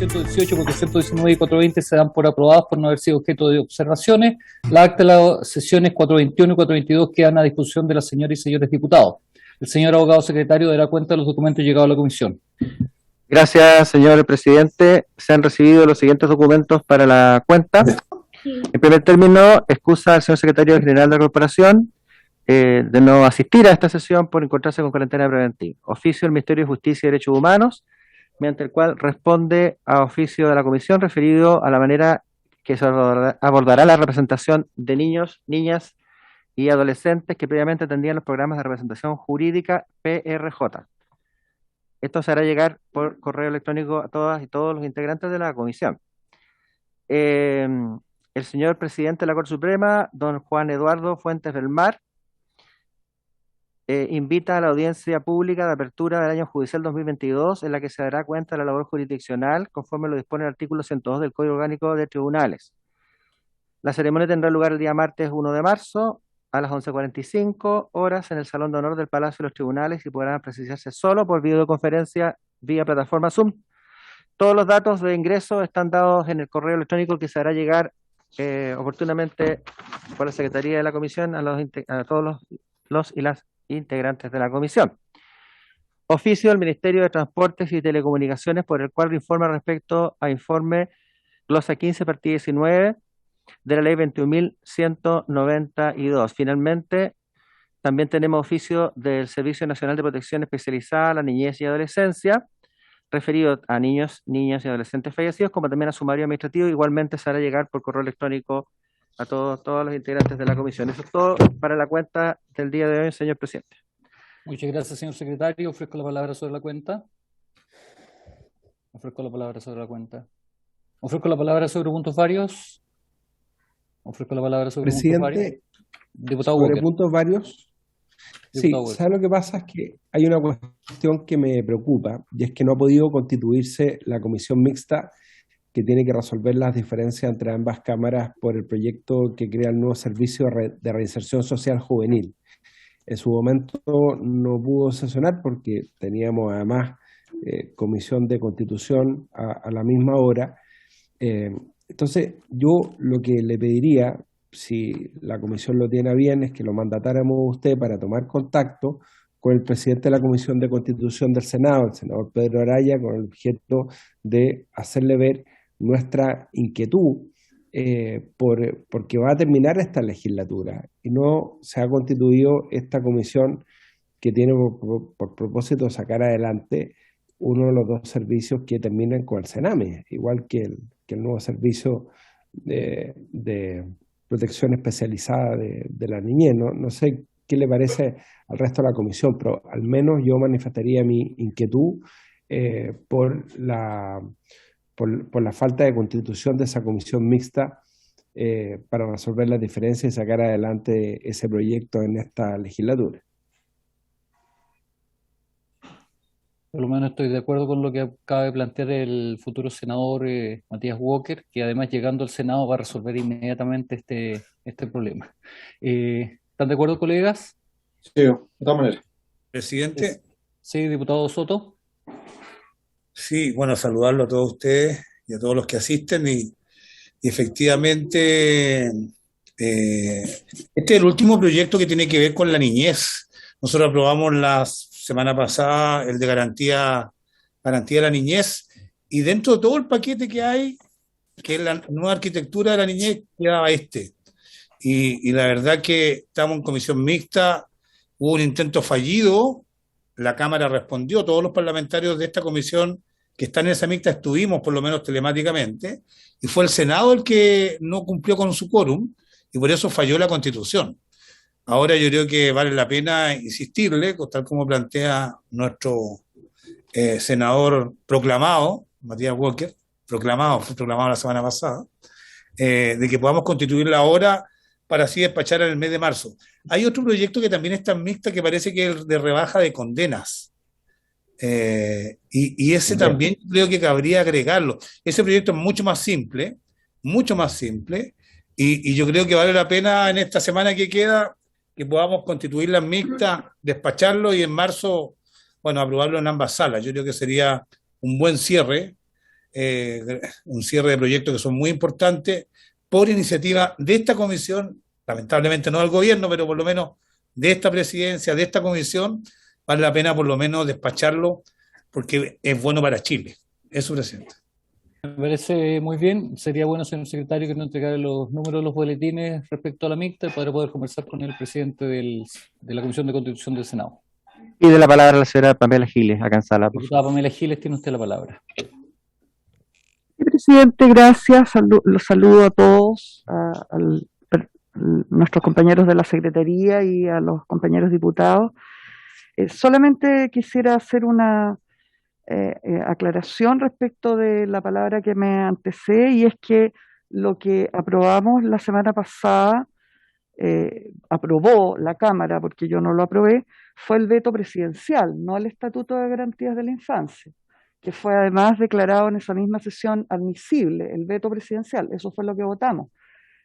418, 419 y 420 se dan por aprobadas por no haber sido objeto de observaciones. La acta de las sesiones 421 y 422 quedan a disposición de las señoras y señores diputados. El señor abogado secretario dará cuenta de los documentos llegados a la comisión. Gracias, señor presidente. Se han recibido los siguientes documentos para la cuenta. En primer término, excusa al señor secretario general de la corporación de no asistir a esta sesión por encontrarse con cuarentena preventiva. Oficio del Ministerio de Justicia y Derechos Humanos, mediante el cual responde a oficio de la comisión referido a la manera que se abordará la representación de niños, niñas y adolescentes que previamente atendían los programas de representación jurídica PRJ. Esto se hará llegar por correo electrónico a todas y todos los integrantes de la comisión. El señor presidente de la Corte Suprema, don Juan Eduardo Fuentes del Mar, invita a la audiencia pública de apertura del año judicial 2022, en la que se dará cuenta de la labor jurisdiccional, conforme lo dispone el artículo 102 del Código Orgánico de Tribunales. La ceremonia tendrá lugar el día martes 1 de marzo, a las 11:45 horas, en el Salón de Honor del Palacio de los Tribunales, y podrán presenciarse solo por videoconferencia vía plataforma Zoom. Todos los datos de ingreso están dados en el correo electrónico que se hará llegar oportunamente por la Secretaría de la Comisión a todos los y las integrantes de la comisión. Oficio del Ministerio de Transportes y Telecomunicaciones, por el cual informa respecto a informe glosa 15, partida 19 de la ley 21.192. Finalmente, también tenemos oficio del Servicio Nacional de Protección Especializada a la Niñez y Adolescencia, referido a niños, niñas y adolescentes fallecidos, como también a sumario administrativo. Igualmente se hará llegar por correo electrónico a todos los integrantes de la comisión. Eso es todo para la cuenta del día de hoy, señor presidente. Muchas gracias, señor secretario. Ofrezco la palabra sobre la cuenta. Ofrezco la palabra sobre la cuenta. Ofrezco la palabra sobre puntos varios. Ofrezco la palabra sobre presidente, puntos varios. Diputado sobre Walker. puntos varios. Sí, ¿sabe lo que pasa? Es que hay una cuestión que me preocupa, y es que no ha podido constituirse la comisión mixta que tiene que resolver las diferencias entre ambas cámaras por el proyecto que crea el nuevo servicio de reinserción social juvenil. En su momento no pudo sesionar porque teníamos además comisión de constitución a la misma hora. Entonces yo lo que le pediría, si la comisión lo tiene a bien, es que lo mandatáramos a usted para tomar contacto con el presidente de la Comisión de Constitución del Senado, el senador Pedro Araya, con el objeto de hacerle ver nuestra inquietud porque va a terminar esta legislatura y no se ha constituido esta comisión que tiene por propósito sacar adelante uno de los dos servicios que terminan con el Sename, igual que el nuevo servicio de protección especializada de la niñez. No sé qué le parece al resto de la comisión, pero al menos yo manifestaría mi inquietud por la falta de constitución de esa comisión mixta para resolver las diferencias y sacar adelante ese proyecto en esta legislatura. Por lo menos estoy de acuerdo con lo que acaba de plantear el futuro senador Matías Walker, que además llegando al Senado va a resolver inmediatamente este problema. ¿Están de acuerdo, colegas? Sí, de todas maneras. Presidente. Sí, diputado Soto. Sí, bueno, saludarlo a todos ustedes y a todos los que asisten y efectivamente este es el último proyecto que tiene que ver con la niñez. Nosotros aprobamos la semana pasada el de garantía de la niñez, y dentro de todo el paquete que hay, que es la nueva arquitectura de la niñez, quedaba este. Y la verdad que estamos en comisión mixta, hubo un intento fallido, la Cámara respondió, todos los parlamentarios de esta comisión que están en esa mixta estuvimos por lo menos telemáticamente, y fue el Senado el que no cumplió con su quórum, y por eso falló la Constitución. Ahora yo creo que vale la pena insistirle, tal como plantea nuestro senador proclamado, Matías Walker, fue proclamado la semana pasada, de que podamos constituirla ahora para así despachar en el mes de marzo. Hay otro proyecto que también está en mixta que parece que es de rebaja de condenas. Y ese también creo que cabría agregarlo. Ese proyecto es mucho más simple, y yo creo que vale la pena en esta semana que queda que podamos constituir las mixtas, despacharlo y en marzo, bueno, aprobarlo en ambas salas. Yo creo que sería un buen cierre un cierre de proyectos que son muy importantes por iniciativa de esta comisión, lamentablemente no del gobierno, pero por lo menos de esta presidencia, de esta comisión, vale la pena por lo menos despacharlo porque es bueno para Chile. Eso, presidente. Me parece muy bien. Sería bueno, señor secretario, que nos entregara los números de los boletines respecto a la mixta para poder conversar con el presidente de la Comisión de Constitución del Senado. Pide la palabra a la señora Pamela Giles, acá en sala. Diputada Pamela Giles, tiene usted la palabra. Presidente, gracias. Los saludo a todos, a nuestros compañeros de la Secretaría y a los compañeros diputados. Solamente quisiera hacer una aclaración respecto de la palabra que me antecede, y es que lo que aprobamos la semana pasada, aprobó la Cámara, porque yo no lo aprobé, fue el veto presidencial, no el Estatuto de Garantías de la Infancia, que fue además declarado en esa misma sesión admisible, el veto presidencial. Eso fue lo que votamos.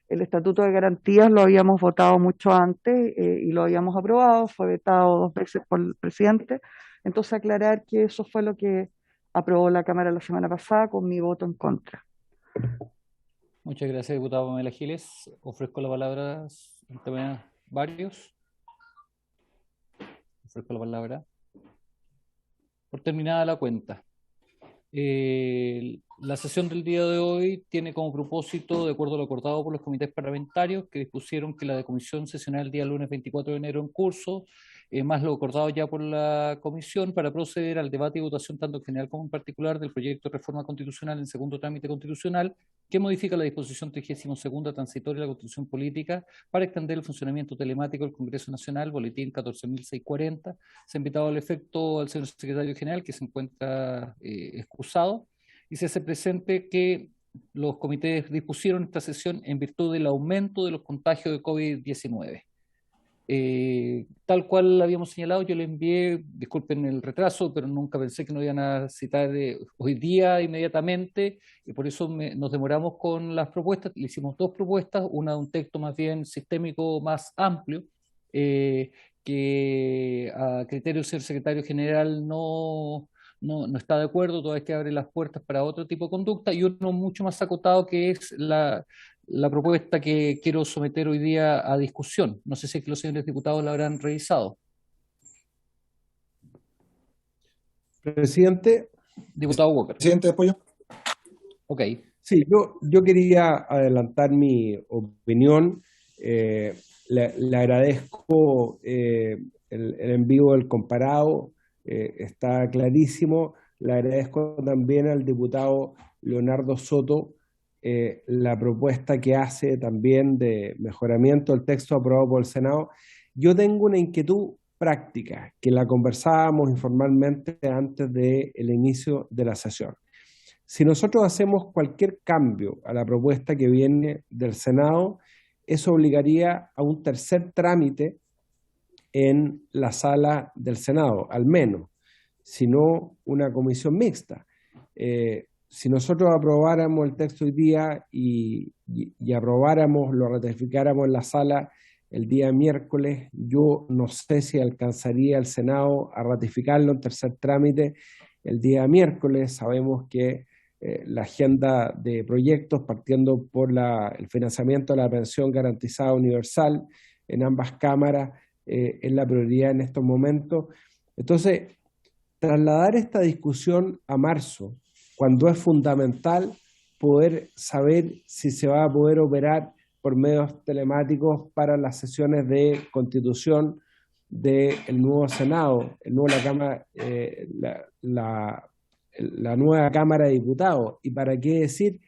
El Estatuto de Garantías lo habíamos votado mucho antes y lo habíamos aprobado, fue vetado 2 veces por el presidente. Entonces, aclarar que eso fue lo que aprobó la Cámara la semana pasada con mi voto en contra. Muchas gracias, diputada Pamela Giles. Ofrezco la palabra a varios. Ofrezco la palabra. Por terminada la cuenta. La sesión del día de hoy tiene como propósito, de acuerdo a lo acordado por los comités parlamentarios, que dispusieron que la comisión sesional el día lunes 24 de enero en curso, más lo acordado ya por la comisión, para proceder al debate y votación tanto en general como en particular del proyecto de reforma constitucional en segundo trámite constitucional, que modifica la disposición 32ª transitoria de la Constitución Política para extender el funcionamiento telemático del Congreso Nacional, boletín 14.640. Se ha invitado al efecto al señor secretario general, que se encuentra excusado, y se hace presente que los comités dispusieron esta sesión en virtud del aumento de los contagios de COVID-19. Tal cual habíamos señalado, yo le envié, disculpen el retraso, pero nunca pensé que nos iban a citar hoy día inmediatamente, y por eso nos demoramos con las propuestas. Le hicimos 2 propuestas, una de un texto más bien sistémico, más amplio, que a criterio del señor secretario general no está de acuerdo, toda vez que abre las puertas para otro tipo de conducta, y uno mucho más acotado, que es la propuesta que quiero someter hoy día a discusión. No sé si es que los señores diputados la habrán revisado. Presidente. Diputado Walker. Presidente, apoyo. Ok. Sí, yo quería adelantar mi opinión. Le agradezco el envío del comparado, está clarísimo. Le agradezco también al diputado Leonardo Soto la propuesta que hace también de mejoramiento del texto aprobado por el Senado. Yo tengo una inquietud práctica que la conversábamos informalmente antes del inicio de la sesión. Si nosotros hacemos cualquier cambio a la propuesta que viene del Senado, eso obligaría a un tercer trámite en la sala del Senado, al menos, sino una comisión mixta. Si nosotros aprobáramos el texto hoy día y aprobáramos, lo ratificáramos en la sala el día miércoles, yo no sé si alcanzaría el Senado a ratificarlo en tercer trámite el día miércoles. Sabemos que la agenda de proyectos, partiendo por el financiamiento de la pensión garantizada universal en ambas cámaras, es la prioridad en estos momentos. Entonces, trasladar esta discusión a marzo, cuando es fundamental poder saber si se va a poder operar por medios telemáticos para las sesiones de constitución del nuevo Senado, la nueva Cámara de Diputados, y para qué decir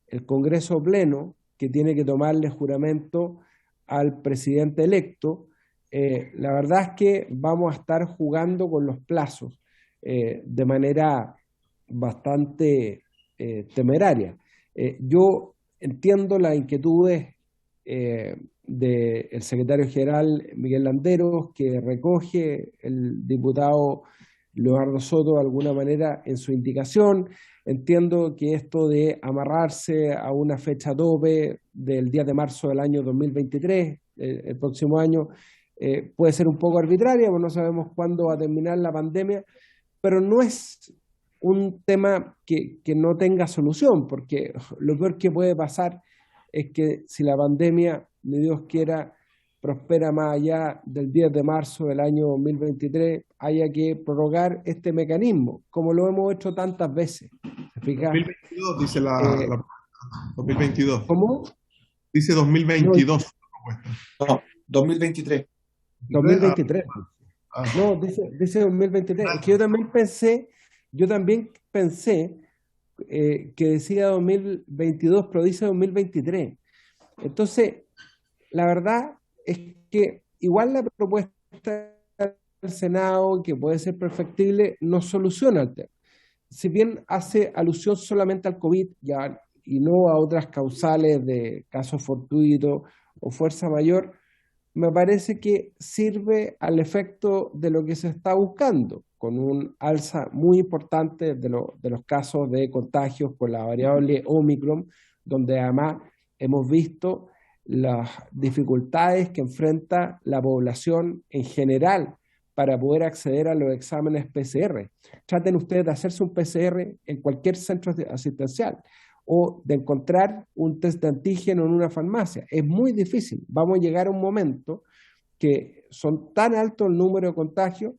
el Congreso Pleno, que tiene que tomarle juramento al presidente electo. La verdad es que vamos a estar jugando con los plazos de manera bastante temeraria. Yo entiendo las inquietudes del secretario general Miguel Landeros, que recoge el diputado Leonardo Soto de alguna manera en su indicación. Entiendo que esto de amarrarse a una fecha tope del 10 de marzo del año 2023, el próximo año, puede ser un poco arbitraria, porque no sabemos cuándo va a terminar la pandemia, pero no es un tema que no tenga solución, porque lo peor que puede pasar es que si la pandemia, ni Dios quiera, prospera más allá del 10 de marzo del año 2023, haya que prorrogar este mecanismo, como lo hemos hecho tantas veces. ¿Se fija? 2022 dice la 2022. ¿Cómo? Dice 2022 la propuesta. No, 2023. 2023. No, dice 2023. Es que yo también pensé que decía 2022, pero dice 2023. Entonces, la verdad es que igual la propuesta del Senado, que puede ser perfectible, no soluciona el tema. Si bien hace alusión solamente al COVID ya, y no a otras causales de casos fortuitos o fuerza mayor, me parece que sirve al efecto de lo que se está buscando, con un alza muy importante de los casos de contagios por la variable Omicron, donde además hemos visto las dificultades que enfrenta la población en general para poder acceder a los exámenes PCR. Traten ustedes de hacerse un PCR en cualquier centro asistencial o de encontrar un test de antígeno en una farmacia. Es muy difícil. Vamos a llegar a un momento que son tan altos el número de contagios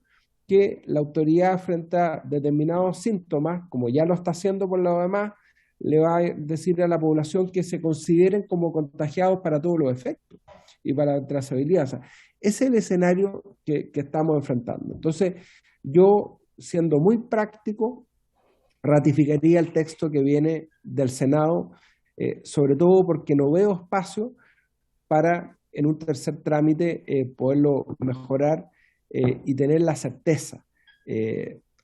que la autoridad, frente a determinados síntomas, como ya lo está haciendo por lo demás, le va a decir a la población que se consideren como contagiados para todos los efectos y para la trazabilidad. O sea, ese es el escenario que estamos enfrentando. Entonces, yo, siendo muy práctico, ratificaría el texto que viene del Senado, sobre todo porque no veo espacio para, en un tercer trámite, poderlo mejorar y tener la certeza,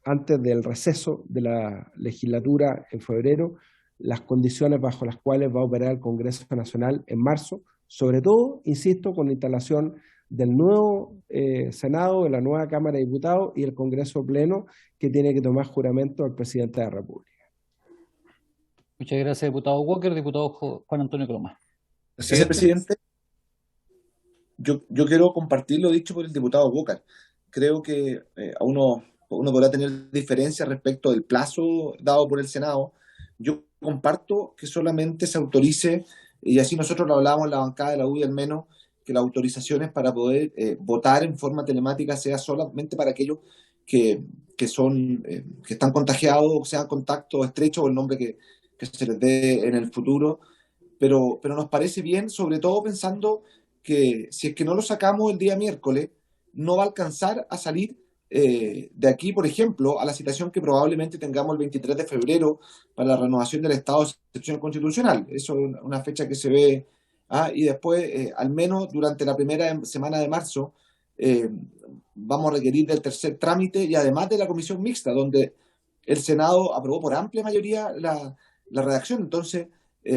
antes del receso de la legislatura en febrero, las condiciones bajo las cuales va a operar el Congreso Nacional en marzo, sobre todo, insisto, con la instalación del nuevo Senado, de la nueva Cámara de Diputados y el Congreso Pleno, que tiene que tomar juramento al presidente de la República. Muchas gracias, diputado Walker. Diputado Juan Antonio Coloma. Gracias, presidente. Yo quiero compartir lo dicho por el diputado Walker. Creo que uno podrá tener diferencias respecto del plazo dado por el Senado. Yo comparto que solamente se autorice, y así nosotros lo hablábamos en la bancada de la UDI al menos, que las autorizaciones para poder votar en forma telemática sea solamente para aquellos que están contagiados, o sean contactos estrechos, o el nombre que se les dé en el futuro. Pero nos parece bien, sobre todo pensando que si es que no lo sacamos el día miércoles, no va a alcanzar a salir de aquí, por ejemplo, a la citación que probablemente tengamos el 23 de febrero para la renovación del estado de excepción constitucional. Eso es una fecha que se ve. Y después, al menos durante la primera semana de marzo, vamos a requerir del tercer trámite y además de la comisión mixta, donde el Senado aprobó por amplia mayoría la redacción. Entonces,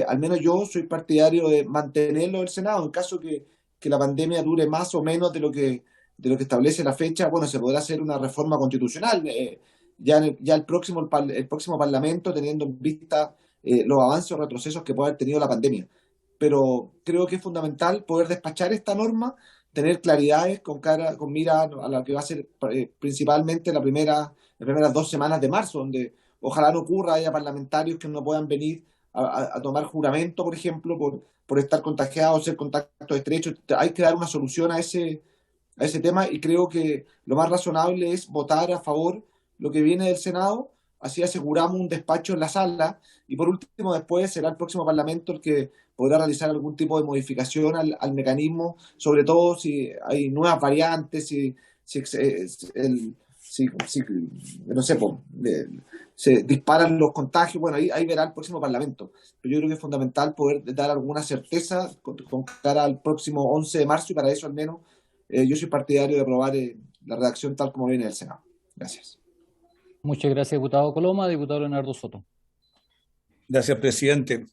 al menos yo soy partidario de mantenerlo el Senado. En caso que la pandemia dure más o menos de lo que establece la fecha, bueno, se podrá hacer una reforma constitucional ya el próximo Parlamento, teniendo en vista los avances o retrocesos que puede haber tenido la pandemia. Pero creo que es fundamental poder despachar esta norma, tener claridades con mira a lo que va a ser principalmente las primeras 2 semanas de marzo, donde ojalá no ocurra, haya parlamentarios que no puedan venir a tomar juramento, por ejemplo, por estar contagiados, ser contactos estrechos. Hay que dar una solución a ese tema, y creo que lo más razonable es votar a favor lo que viene del Senado, así aseguramos un despacho en la sala, y por último después será el próximo Parlamento el que podrá realizar algún tipo de modificación al mecanismo, sobre todo si hay nuevas variantes, no sé, se disparan los contagios. Bueno, ahí verá el próximo Parlamento. Pero yo creo que es fundamental poder dar alguna certeza con cara al próximo 11 de marzo, y para eso al menos yo soy partidario de aprobar la redacción tal como viene del Senado. Gracias. Muchas gracias, diputado Coloma. Diputado Leonardo Soto. Gracias, presidente.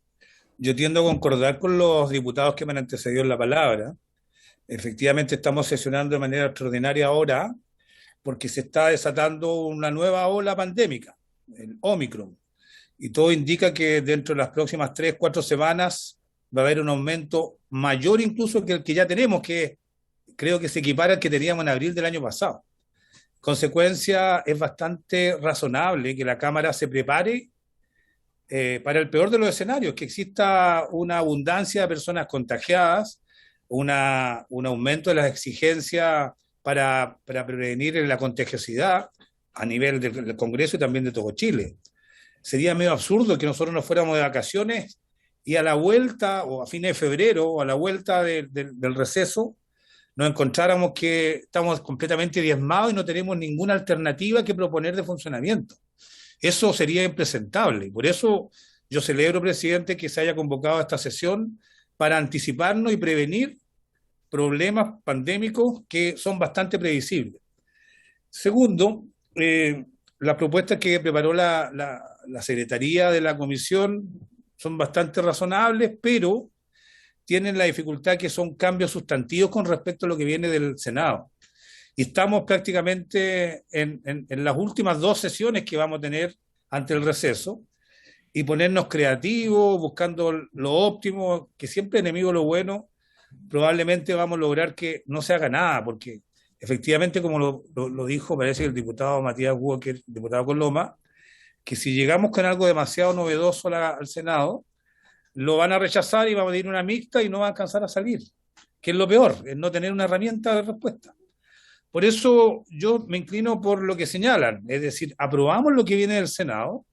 Yo tiendo a concordar con los diputados que me han antecedido en la palabra. Efectivamente, estamos sesionando de manera extraordinaria ahora porque se está desatando una nueva ola pandémica, el Omicron. Y todo indica que dentro de las próximas 3-4 semanas va a haber un aumento mayor incluso que el que ya tenemos, que creo que se equipara al que teníamos en abril del año pasado. consecuencia, es bastante razonable que la Cámara se prepare para el peor de los escenarios, que exista una abundancia de personas contagiadas, un aumento de las exigencias para prevenir la contagiosidad a nivel del Congreso y también de todo Chile. Sería medio absurdo que nosotros nos fuéramos de vacaciones y a la vuelta, o a fines de febrero, o a la vuelta del receso, nos encontráramos que estamos completamente diezmados y no tenemos ninguna alternativa que proponer de funcionamiento. Eso sería impresentable. Y por eso yo celebro, presidente, que se haya convocado a esta sesión para anticiparnos y prevenir problemas pandémicos que son bastante previsibles. Segundo, las propuestas que preparó la Secretaría de la Comisión son bastante razonables, pero tienen la dificultad que son cambios sustantivos con respecto a lo que viene del Senado. Y estamos prácticamente en las últimas 2 sesiones que vamos a tener ante el receso, y ponernos creativos, buscando lo óptimo, que siempre enemigo de lo bueno, probablemente vamos a lograr que no se haga nada, porque efectivamente, como lo dijo, parece que el diputado Matías Walker, diputado Coloma, que si llegamos con algo demasiado novedoso al Senado, lo van a rechazar y va a pedir una mixta y no va a alcanzar a salir, que es lo peor, es no tener una herramienta de respuesta. Por eso yo me inclino por lo que señalan, es decir, aprobamos lo que viene del Senado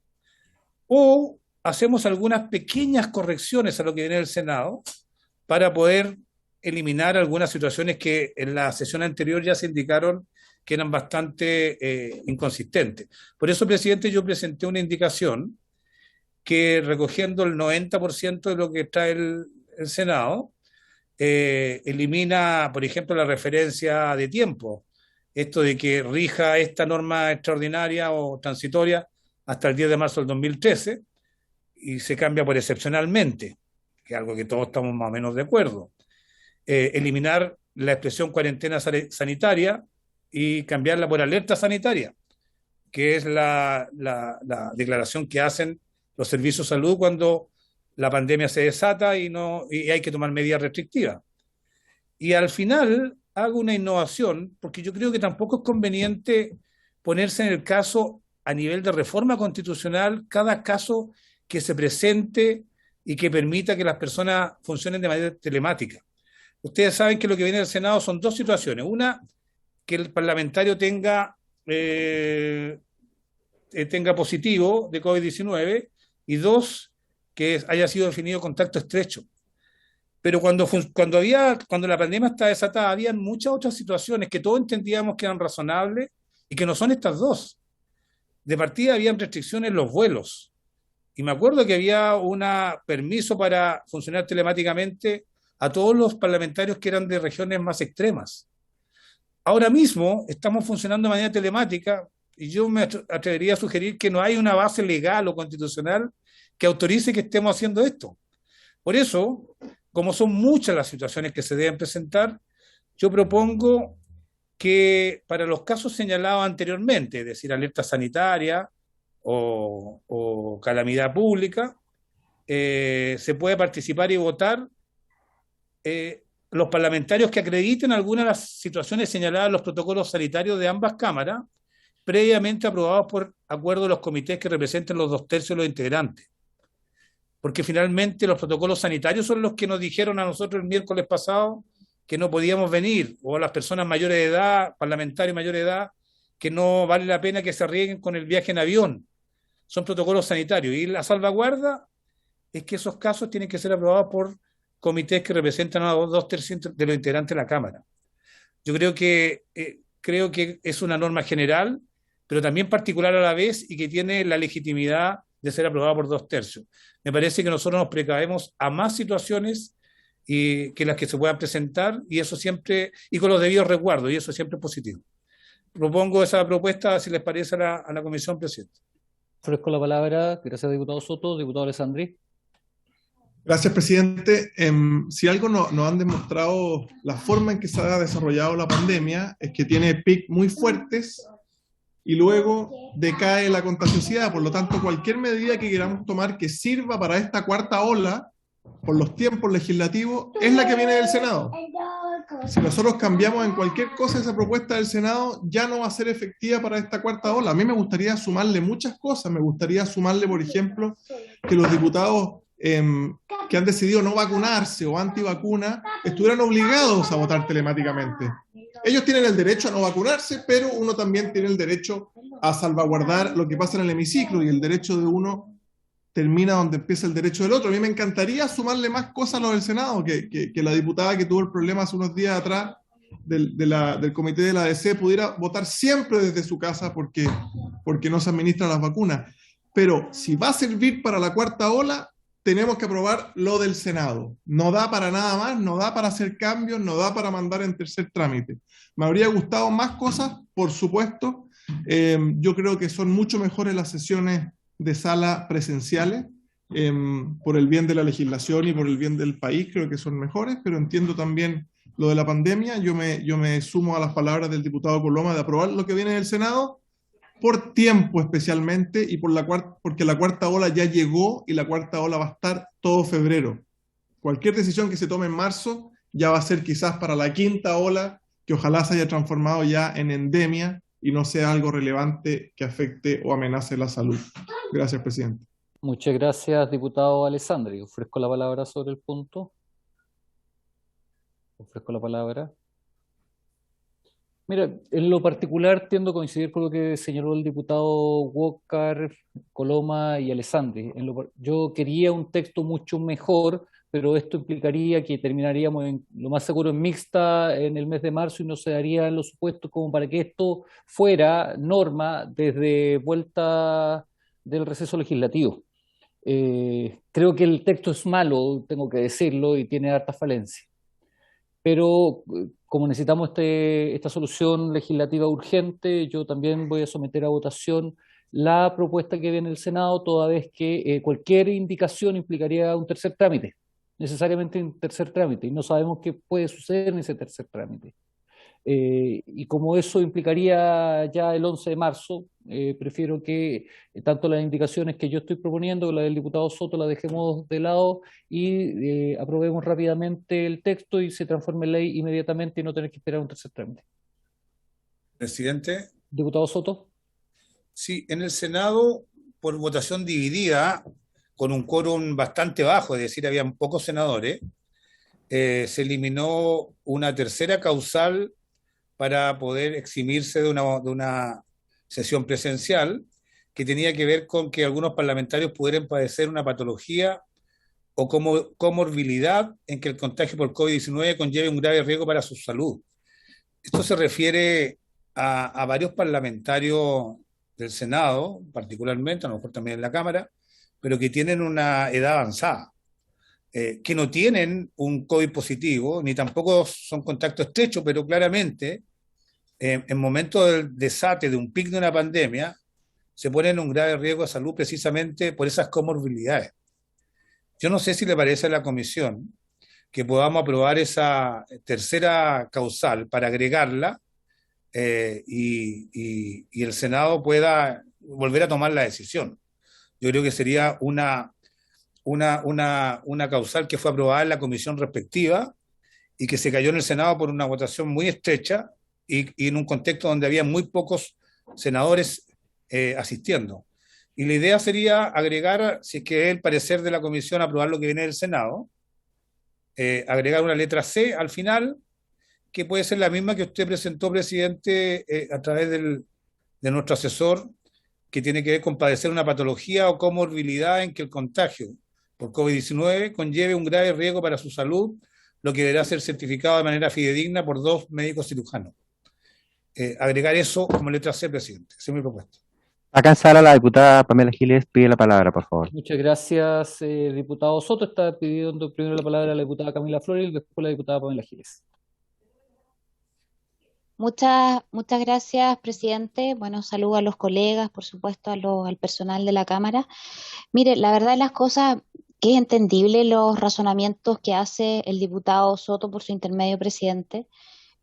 o hacemos algunas pequeñas correcciones a lo que viene del Senado para poder eliminar algunas situaciones que en la sesión anterior ya se indicaron que eran bastante inconsistentes. Por eso, presidente, yo presenté una indicación que, recogiendo el 90% de lo que trae el Senado, elimina, por ejemplo, la referencia de tiempo. Esto de que rija esta norma extraordinaria o transitoria hasta el 10 de marzo del 2013 y se cambia por excepcionalmente, que es algo que todos estamos más o menos de acuerdo. Eliminar la expresión cuarentena sanitaria y cambiarla por alerta sanitaria, que es la declaración que hacen los servicios de salud cuando la pandemia se desata y hay que tomar medidas restrictivas. Y al final hago una innovación, porque yo creo que tampoco es conveniente ponerse en el caso a nivel de reforma constitucional, cada caso que se presente y que permita que las personas funcionen de manera telemática. Ustedes saben que lo que viene del Senado son 2 situaciones. Una, que el parlamentario tenga positivo de COVID-19, y 2, que haya sido definido contacto estrecho. Pero cuando la pandemia está desatada, había muchas otras situaciones que todos entendíamos que eran razonables y que no son estas 2. De partida habían restricciones en los vuelos. Y me acuerdo que había un permiso para funcionar telemáticamente a todos los parlamentarios que eran de regiones más extremas. Ahora mismo estamos funcionando de manera telemática y yo me atrevería a sugerir que no hay una base legal o constitucional que autorice que estemos haciendo esto. Por eso, como son muchas las situaciones que se deben presentar, yo propongo que para los casos señalados anteriormente, es decir, alerta sanitaria o calamidad pública, se puede participar y votar los parlamentarios que acrediten algunas de las situaciones señaladas en los protocolos sanitarios de ambas cámaras, previamente aprobados por acuerdo de los comités que representen los 2/3 de los integrantes. Porque finalmente los protocolos sanitarios son los que nos dijeron a nosotros el miércoles pasado que no podíamos venir, o a las personas mayores de edad, parlamentarios mayores de edad, que no vale la pena que se arriesguen con el viaje en avión. Son protocolos sanitarios. Y la salvaguarda es que esos casos tienen que ser aprobados por comités que representan a 2/3 de los integrantes de la Cámara. Yo creo que es una norma general, pero también particular a la vez y que tiene la legitimidad de ser aprobada por 2/3. Me parece que nosotros nos precavemos a más situaciones que las que se puedan presentar, y eso siempre, y con los debidos resguardos, y eso siempre es positivo. Propongo esa propuesta, si les parece, a la comisión, presidente. Ofrezco la palabra, gracias, diputado Soto. Diputado Alessandri. Gracias, presidente. Si algo nos han demostrado la forma en que se ha desarrollado la pandemia es que tiene picos muy fuertes y luego decae la contagiosidad. Por lo tanto, cualquier medida que queramos tomar que sirva para esta 4ª ola, por los tiempos legislativos, es la que viene del Senado. si nosotros cambiamos en cualquier cosa esa propuesta del Senado, ya no va a ser efectiva para esta cuarta ola. A mí me gustaría sumarle muchas cosas. Me gustaría sumarle, por ejemplo, que los diputados que han decidido no vacunarse o antivacuna estuvieran obligados a votar telemáticamente. Ellos tienen el derecho a no vacunarse, pero uno también tiene el derecho a salvaguardar lo que pasa en el hemiciclo, y el derecho de uno termina donde empieza el derecho del otro. A mí me encantaría sumarle más cosas a lo del Senado, que la diputada que tuvo el problema hace unos días atrás del comité de la ADC pudiera votar siempre desde su casa porque no se administran las vacunas. Pero si va a servir para la cuarta ola, tenemos que aprobar lo del Senado. No da para nada más, no da para hacer cambios, no da para mandar en tercer trámite. Me habría gustado más cosas, por supuesto. Yo creo que son mucho mejores las sesiones de sala presenciales, por el bien de la legislación y por el bien del país, creo que son mejores, pero entiendo también lo de la pandemia. Yo me sumo a las palabras del diputado Coloma de aprobar lo que viene del Senado, por tiempo especialmente, y porque la cuarta ola ya llegó, y la cuarta ola va a estar todo febrero. Cualquier decisión que se tome en marzo ya va a ser quizás para la quinta ola, que ojalá se haya transformado ya en endemia y no sea algo relevante que afecte o amenace la salud. Gracias, presidente. Muchas gracias, diputado Alessandri. Ofrezco la palabra sobre el punto. Ofrezco la palabra. Mira, en lo particular tiendo a coincidir con lo que señaló el diputado Walker, Coloma y Alessandri. Yo quería un texto mucho mejor, pero esto implicaría que terminaríamos lo más seguro en mixta en el mes de marzo, y no se darían los supuestos como para que esto fuera norma desde vuelta del receso legislativo. Creo que el texto es malo, tengo que decirlo, y tiene harta falencia. Pero como necesitamos esta solución legislativa urgente, yo también voy a someter a votación la propuesta que viene del Senado, toda vez que cualquier indicación implicaría un tercer trámite, necesariamente un tercer trámite, y no sabemos qué puede suceder en ese tercer trámite. Y como eso implicaría ya el 11 de marzo, prefiero que tanto las indicaciones que yo estoy proponiendo como la del diputado Soto las dejemos de lado y aprobemos rápidamente el texto y se transforme en ley inmediatamente y no tener que esperar un tercer trámite. Presidente. Diputado Soto. Sí, en el Senado, por votación dividida, con un quórum bastante bajo, es decir, habían pocos senadores, se eliminó una tercera causal para poder eximirse de una sesión presencial, que tenía que ver con que algunos parlamentarios pudieran padecer una patología o comorbilidad en que el contagio por COVID-19 conlleve un grave riesgo para su salud. Esto se refiere a varios parlamentarios del Senado, particularmente, a lo mejor también en la Cámara, pero que tienen una edad avanzada, que no tienen un COVID positivo, ni tampoco son contacto estrecho, pero claramente en momentos del desate de un pic de una pandemia, se ponen en un grave riesgo de salud precisamente por esas comorbilidades. Yo no sé si le parece a la comisión que podamos aprobar esa tercera causal para agregarla, y el Senado pueda volver a tomar la decisión. Yo creo que sería una causal que fue aprobada en la comisión respectiva y que se cayó en el Senado por una votación muy estrecha, y en un contexto donde había muy pocos senadores asistiendo. Y la idea sería agregar, si es que es el parecer de la comisión, aprobar lo que viene del Senado, agregar una letra C al final, que puede ser la misma que usted presentó, presidente, a través de nuestro asesor, que tiene que ver con padecer una patología o comorbilidad en que el contagio por COVID-19 conlleve un grave riesgo para su salud, lo que deberá ser certificado de manera fidedigna por 2 médicos cirujanos. Agregar eso como letra C, presidente. Esa es mi propuesta. Acá en sala la diputada Pamela Giles pide la palabra, por favor. Muchas gracias, diputado Soto. Está pidiendo primero la palabra la diputada Camila Flores y después la diputada Pamela Giles. Muchas gracias, presidente. Bueno, saludo a los colegas, por supuesto, al personal de la Cámara. Mire, la verdad de las cosas, que es entendible los razonamientos que hace el diputado Soto por su intermedio, presidente,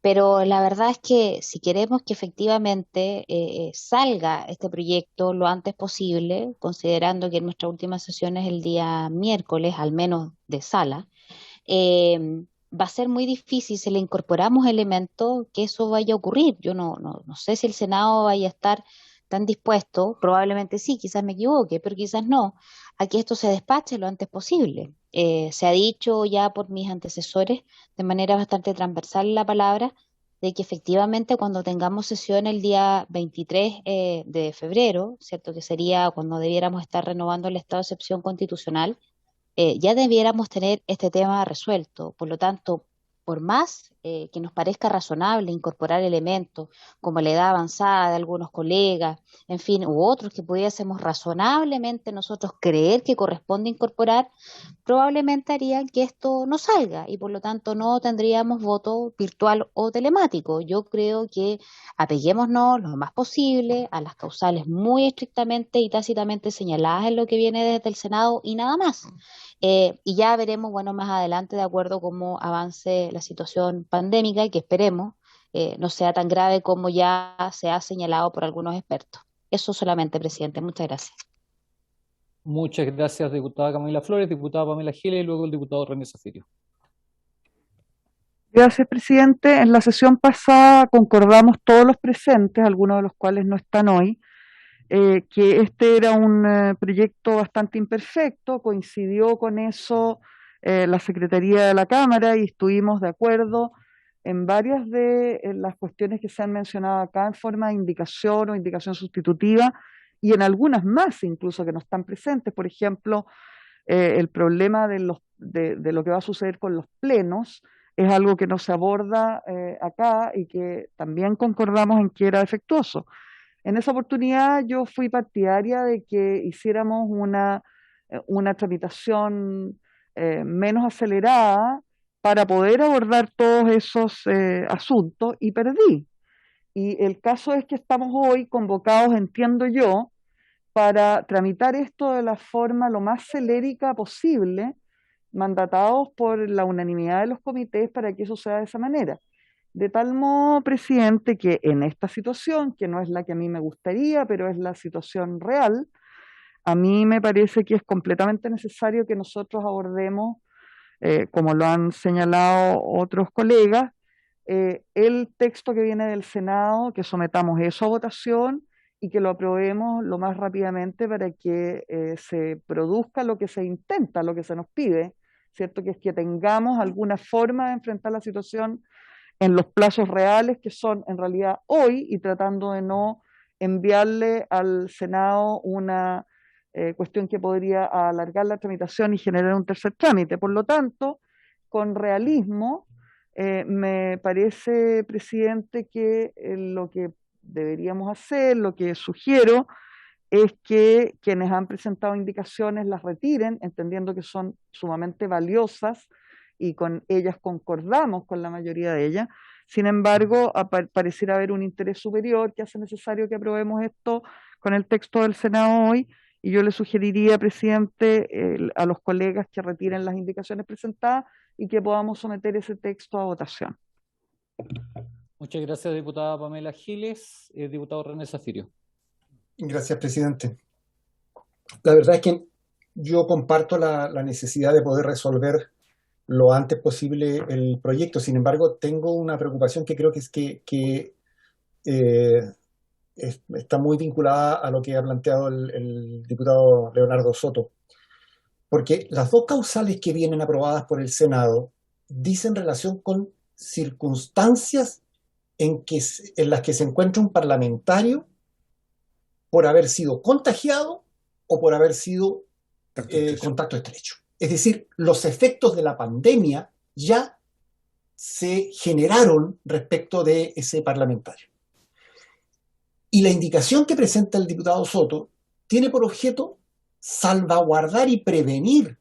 pero la verdad es que si queremos que efectivamente salga este proyecto lo antes posible, considerando que nuestra última sesión es el día miércoles, al menos de sala, va a ser muy difícil si le incorporamos elementos que eso vaya a ocurrir. Yo no sé si el Senado vaya a estar tan dispuesto, probablemente sí, quizás me equivoque, pero quizás no, a que esto se despache lo antes posible. Se ha dicho ya por mis antecesores de manera bastante transversal la palabra de que efectivamente cuando tengamos sesión el día 23 de febrero, ¿cierto? Que sería cuando debiéramos estar renovando el estado de excepción constitucional, ya debiéramos tener este tema resuelto. Por lo tanto, por más que nos parezca razonable incorporar elementos como la edad avanzada de algunos colegas, en fin, u otros que pudiésemos razonablemente nosotros creer que corresponde incorporar, probablemente harían que esto no salga y por lo tanto no tendríamos voto virtual o telemático. Yo creo que apeguémonos lo más posible a las causales muy estrictamente y tácitamente señaladas en lo que viene desde el Senado y nada más. Y ya veremos, bueno, más adelante, de acuerdo a cómo avance la situación pandémica y que esperemos no sea tan grave como ya se ha señalado por algunos expertos. Eso solamente, presidente. Muchas gracias. Muchas gracias, diputada Camila Flores, diputada Pamela Giles y luego el diputado René Zaffirio. Gracias, presidente. En la sesión pasada concordamos todos los presentes, algunos de los cuales no están hoy, que este era un proyecto bastante imperfecto, coincidió con eso la Secretaría de la Cámara y estuvimos de acuerdo en varias de las cuestiones que se han mencionado acá en forma de indicación o indicación sustitutiva y en algunas más incluso que no están presentes. Por ejemplo, el problema de lo que va a suceder con los plenos es algo que no se aborda acá y que también concordamos en que era defectuoso. En esa oportunidad yo fui partidaria de que hiciéramos una tramitación menos acelerada para poder abordar todos esos asuntos y perdí. Y el caso es que estamos hoy convocados, entiendo yo, para tramitar esto de la forma lo más celérica posible, mandatados por la unanimidad de los comités para que eso sea de esa manera. De tal modo, presidente, que en esta situación, que no es la que a mí me gustaría, pero es la situación real, a mí me parece que es completamente necesario que nosotros abordemos, como lo han señalado otros colegas, el texto que viene del Senado, que sometamos eso a votación y que lo aprobemos lo más rápidamente para que se produzca lo que se intenta, lo que se nos pide, ¿cierto? Que es que tengamos alguna forma de enfrentar la situación en los plazos reales que son en realidad hoy y tratando de no enviarle al Senado una cuestión que podría alargar la tramitación y generar un tercer trámite. Por lo tanto, con realismo, me parece, presidente, que lo que deberíamos hacer, lo que sugiero, es que quienes han presentado indicaciones las retiren, entendiendo que son sumamente valiosas y con ellas concordamos con la mayoría de ellas. Sin embargo, pareciera haber un interés superior que hace necesario que aprobemos esto con el texto del Senado hoy, y yo le sugeriría, presidente, a los colegas que retiren las indicaciones presentadas y que podamos someter ese texto a votación. Muchas gracias, diputada Pamela Giles. Diputado René Zaffirio. Gracias, presidente. La verdad es que yo comparto la necesidad de poder resolver lo antes posible el proyecto. Sin embargo, tengo una preocupación que creo que está muy vinculada a lo que ha planteado el diputado Leonardo Soto. Porque las dos causales que vienen aprobadas por el Senado dicen relación con circunstancias en las que se encuentra un parlamentario por haber sido contagiado o por haber sido contacto estrecho. Es decir, los efectos de la pandemia ya se generaron respecto de ese parlamentario. Y la indicación que presenta el diputado Soto tiene por objeto salvaguardar y prevenir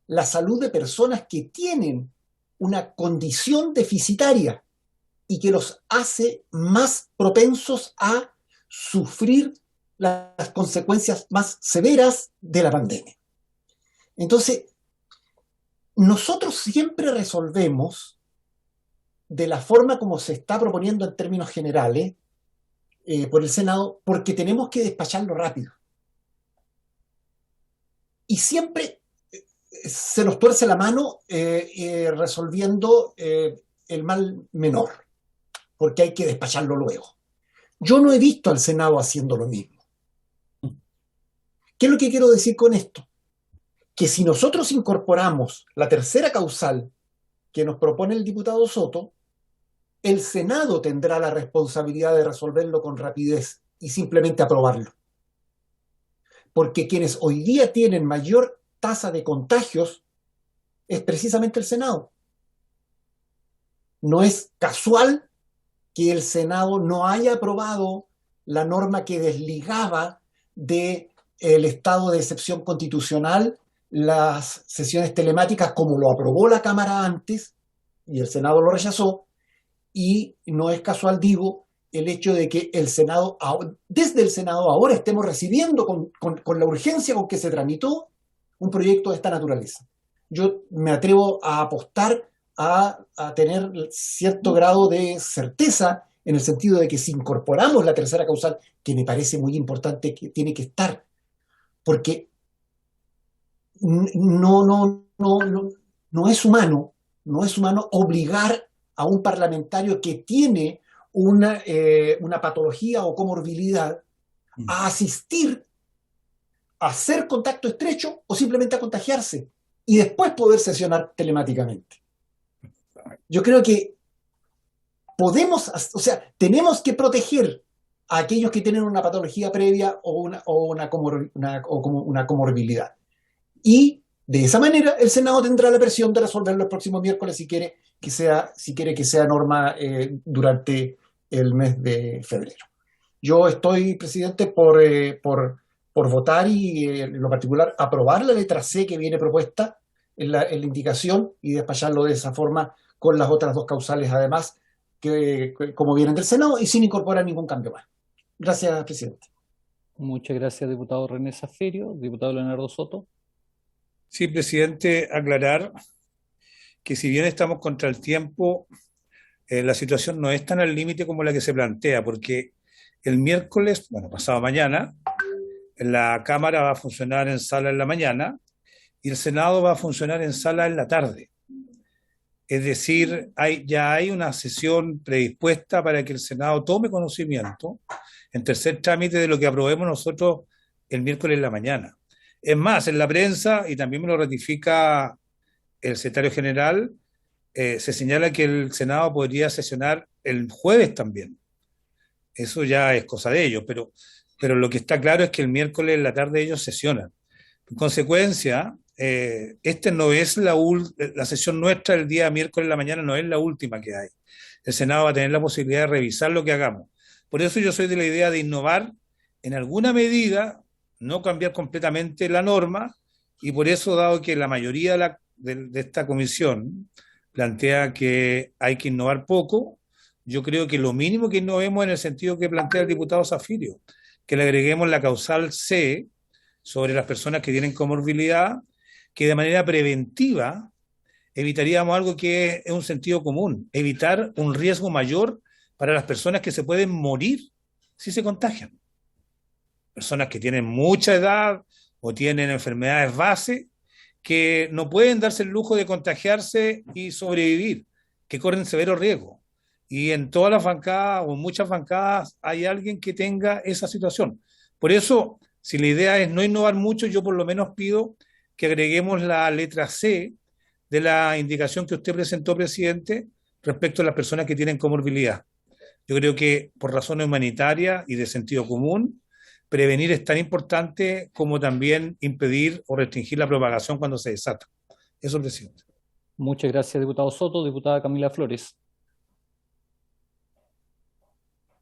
la salud de personas que tienen una condición deficitaria y que los hace más propensos a sufrir las consecuencias más severas de la pandemia. Entonces, nosotros siempre resolvemos de la forma como se está proponiendo en términos generales por el Senado, porque tenemos que despacharlo rápido. Y siempre se nos tuerce la mano resolviendo el mal menor, porque hay que despacharlo luego. Yo no he visto al Senado haciendo lo mismo. ¿Qué es lo que quiero decir con esto? Que si nosotros incorporamos la tercera causal que nos propone el diputado Soto, el Senado tendrá la responsabilidad de resolverlo con rapidez y simplemente aprobarlo. Porque quienes hoy día tienen mayor tasa de contagios es precisamente el Senado. No es casual que el Senado no haya aprobado la norma que desligaba del estado de excepción constitucional las sesiones telemáticas, como lo aprobó la Cámara antes, y el Senado lo rechazó, y no es casual, digo, el hecho de que el Senado, desde el Senado ahora estemos recibiendo con la urgencia con que se tramitó un proyecto de esta naturaleza. Yo me atrevo a apostar a tener cierto grado de certeza en el sentido de que si incorporamos la tercera causal, que me parece muy importante que tiene que estar, porque no es humano obligar a un parlamentario que tiene una patología o comorbilidad a asistir, a hacer contacto estrecho o simplemente a contagiarse y después poder sesionar telemáticamente. Yo creo que tenemos que proteger a aquellos que tienen una patología previa o una comorbilidad. Y de esa manera el Senado tendrá la presión de resolverlo el próximo miércoles si quiere que sea norma durante el mes de febrero. Yo estoy, presidente, por votar y en lo particular aprobar la letra C que viene propuesta en la indicación y despacharlo de esa forma con las otras dos causales además que como vienen del Senado y sin incorporar ningún cambio más. Gracias, presidente. Muchas gracias, diputado René Zaffirio. Diputado Leonardo Soto. Sí, presidente, aclarar que si bien estamos contra el tiempo, la situación no es tan al límite como la que se plantea, porque el miércoles, pasado mañana, la Cámara va a funcionar en sala en la mañana y el Senado va a funcionar en sala en la tarde. Es decir, ya hay una sesión predispuesta para que el Senado tome conocimiento en tercer trámite de lo que aprobemos nosotros el miércoles en la mañana. Es más, en la prensa, y también me lo ratifica el secretario general, se señala que el Senado podría sesionar el jueves también. Eso ya es cosa de ellos, pero lo que está claro es que el miércoles en la tarde ellos sesionan. En consecuencia, esta no es la sesión nuestra el día miércoles en la mañana, no es la última que hay. El Senado va a tener la posibilidad de revisar lo que hagamos. Por eso yo soy de la idea de innovar en alguna medida, no cambiar completamente la norma, y por eso, dado que la mayoría de esta comisión plantea que hay que innovar poco, yo creo que lo mínimo que innovemos en el sentido que plantea el diputado Zaffirio, que le agreguemos la causal C sobre las personas que tienen comorbilidad, que de manera preventiva evitaríamos algo que es un sentido común, evitar un riesgo mayor para las personas que se pueden morir si se contagian. Personas que tienen mucha edad o tienen enfermedades base que no pueden darse el lujo de contagiarse y sobrevivir, que corren severo riesgo. Y en todas las bancadas o en muchas bancadas hay alguien que tenga esa situación. Por eso, si la idea es no innovar mucho, yo por lo menos pido que agreguemos la letra C de la indicación que usted presentó, presidente, respecto a las personas que tienen comorbilidad. Yo creo que por razones humanitarias y de sentido común, prevenir es tan importante como también impedir o restringir la propagación cuando se desata. Eso, presidente. Muchas gracias, diputado Soto. Diputada Camila Flores.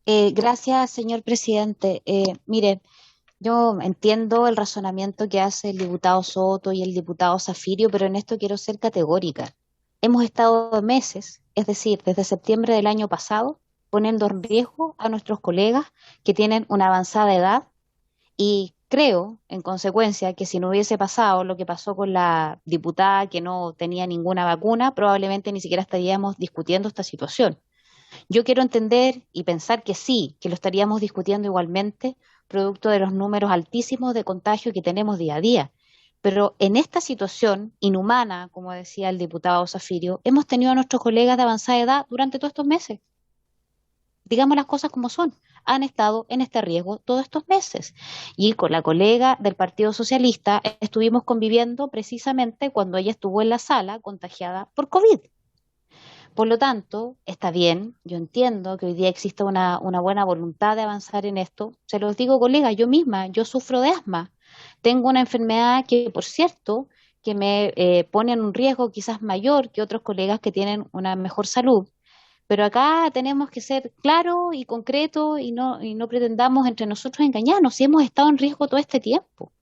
Gracias, señor presidente. Mire, yo entiendo el razonamiento que hace el diputado Soto y el diputado Zaffirio, pero en esto quiero ser categórica. Hemos estado meses, es decir, desde septiembre del año pasado, poniendo en riesgo a nuestros colegas que tienen una avanzada edad y creo, en consecuencia, que si no hubiese pasado lo que pasó con la diputada que no tenía ninguna vacuna, probablemente ni siquiera estaríamos discutiendo esta situación. Yo quiero entender y pensar que sí, que lo estaríamos discutiendo igualmente, producto de los números altísimos de contagio que tenemos día a día. Pero en esta situación inhumana, como decía el diputado Zafirio, hemos tenido a nuestros colegas de avanzada edad durante todos estos meses. Digamos las cosas como son, han estado en este riesgo todos estos meses. Y con la colega del Partido Socialista estuvimos conviviendo precisamente cuando ella estuvo en la sala contagiada por COVID. Por lo tanto, está bien, yo entiendo que hoy día existe una buena voluntad de avanzar en esto. Se los digo, colega, yo misma, yo sufro de asma. Tengo una enfermedad que, por cierto, que me pone en un riesgo quizás mayor que otros colegas que tienen una mejor salud. Pero acá tenemos que ser claros y concretos y no pretendamos entre nosotros engañarnos si hemos estado en riesgo todo este tiempo.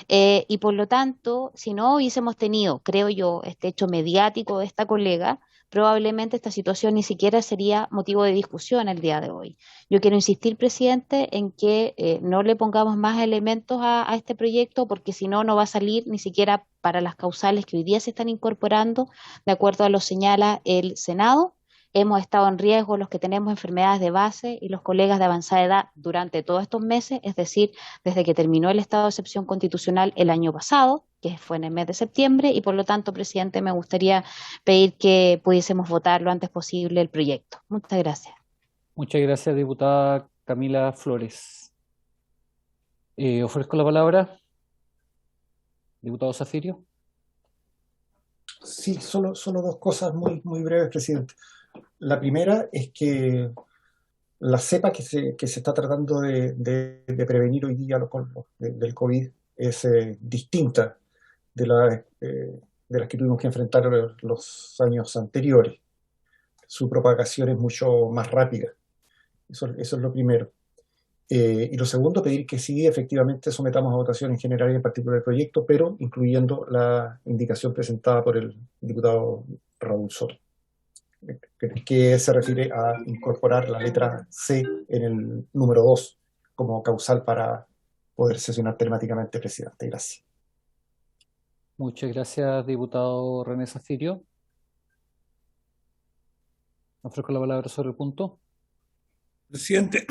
Y por lo tanto, si no hubiésemos tenido, creo yo, este hecho mediático de esta colega, probablemente esta situación ni siquiera sería motivo de discusión el día de hoy. Yo quiero insistir, presidente, en que no le pongamos más elementos a este proyecto, porque si no, no va a salir ni siquiera para las causales que hoy día se están incorporando, de acuerdo a lo señala el Senado. Hemos estado en riesgo los que tenemos enfermedades de base y los colegas de avanzada edad durante todos estos meses, es decir, desde que terminó el estado de excepción constitucional el año pasado, que fue en el mes de septiembre, y por lo tanto, presidente, me gustaría pedir que pudiésemos votar lo antes posible el proyecto. Muchas gracias. Muchas gracias, diputada Camila Flores. Ofrezco la palabra. Diputado Zafirio. Sí, solo dos cosas muy breves, presidente. La primera es que la cepa que se está tratando de prevenir hoy día del COVID es distinta de las que tuvimos que enfrentar los años anteriores. Su propagación es mucho más rápida. Eso es lo primero. Y lo segundo, pedir que sí, efectivamente, sometamos a votación en general y en particular el proyecto, pero incluyendo la indicación presentada por el diputado Raúl Soto, que se refiere a incorporar la letra C en el número 2 como causal para poder sesionar telemáticamente, presidente. Gracias. Muchas gracias, diputado René Zafirio. Ofrezco la palabra sobre el punto. Presidente.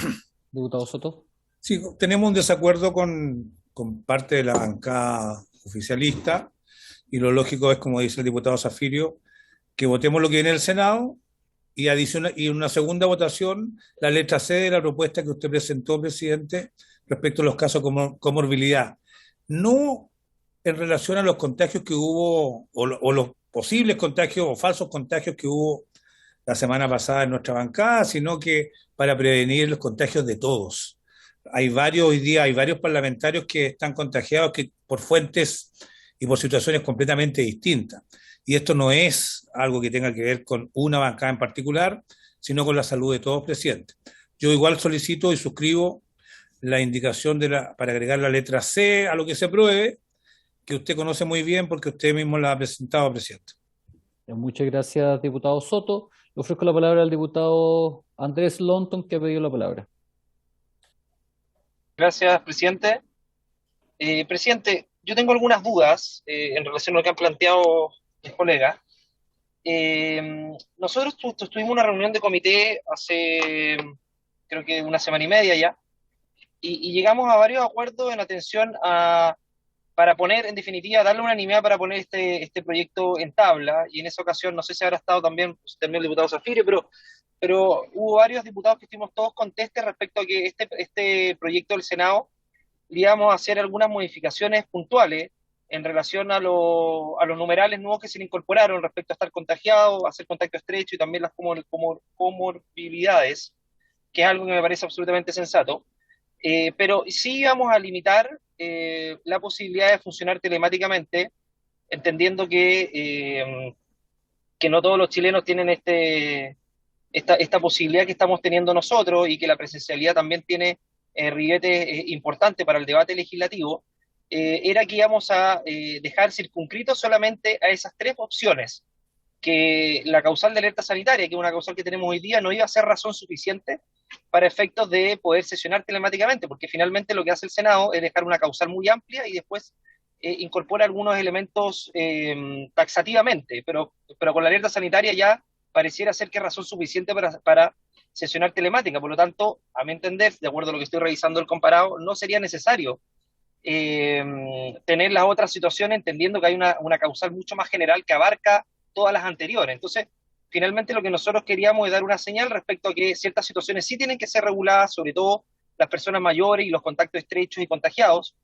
Diputado Soto. Sí, tenemos un desacuerdo con parte de la bancada oficialista y lo lógico es, como dice el diputado Zafirio, que votemos lo que viene del Senado y en una segunda votación la letra C de la propuesta que usted presentó, presidente, respecto a los casos de comorbilidad. No en relación a los contagios que hubo o los posibles contagios o falsos contagios que hubo la semana pasada en nuestra bancada, sino que para prevenir los contagios de todos. Hoy día hay varios parlamentarios que están contagiados por fuentes y por situaciones completamente distintas. Y esto no es algo que tenga que ver con una bancada en particular, sino con la salud de todos, presidente. Yo igual solicito y suscribo la indicación para agregar la letra C a lo que se apruebe, que usted conoce muy bien porque usted mismo la ha presentado, presidente. Muchas gracias, diputado Soto. Le ofrezco la palabra al diputado Andrés Lonton, que ha pedido la palabra. Gracias, presidente. Presidente, yo tengo algunas dudas en relación a lo que han planteado mis colegas. Nosotros tuvimos una reunión de comité hace, creo que una semana y media ya, y llegamos a varios acuerdos en atención para poner, en definitiva, darle unanimidad para poner este proyecto en tabla, y en esa ocasión, no sé si habrá estado también el diputado Zafirio, pero hubo varios diputados que estuvimos todos contestes respecto a que este proyecto del Senado le íbamos a hacer algunas modificaciones puntuales en relación a los numerales nuevos que se le incorporaron respecto a estar contagiado, hacer contacto estrecho y también las comorbilidades, que es algo que me parece absolutamente sensato. Pero sí íbamos a limitar la posibilidad de funcionar telemáticamente, entendiendo que no todos los chilenos tienen esta posibilidad que estamos teniendo nosotros y que la presencialidad también tiene ribetes importantes para el debate legislativo. Era que íbamos a dejar circunscrito solamente a esas tres opciones, que la causal de alerta sanitaria, que es una causal que tenemos hoy día, no iba a ser razón suficiente para efectos de poder sesionar telemáticamente, porque finalmente lo que hace el Senado es dejar una causal muy amplia y después incorpora algunos elementos taxativamente, pero con la alerta sanitaria ya pareciera ser que es razón suficiente para sesionar telemática. Por lo tanto, a mi entender, de acuerdo a lo que estoy revisando el comparado, no sería necesario tener la otra situación entendiendo que hay una causal mucho más general que abarca todas las anteriores. Entonces, finalmente lo que nosotros queríamos es dar una señal respecto a que ciertas situaciones sí tienen que ser reguladas, sobre todo las personas mayores y los contactos estrechos y contagiados,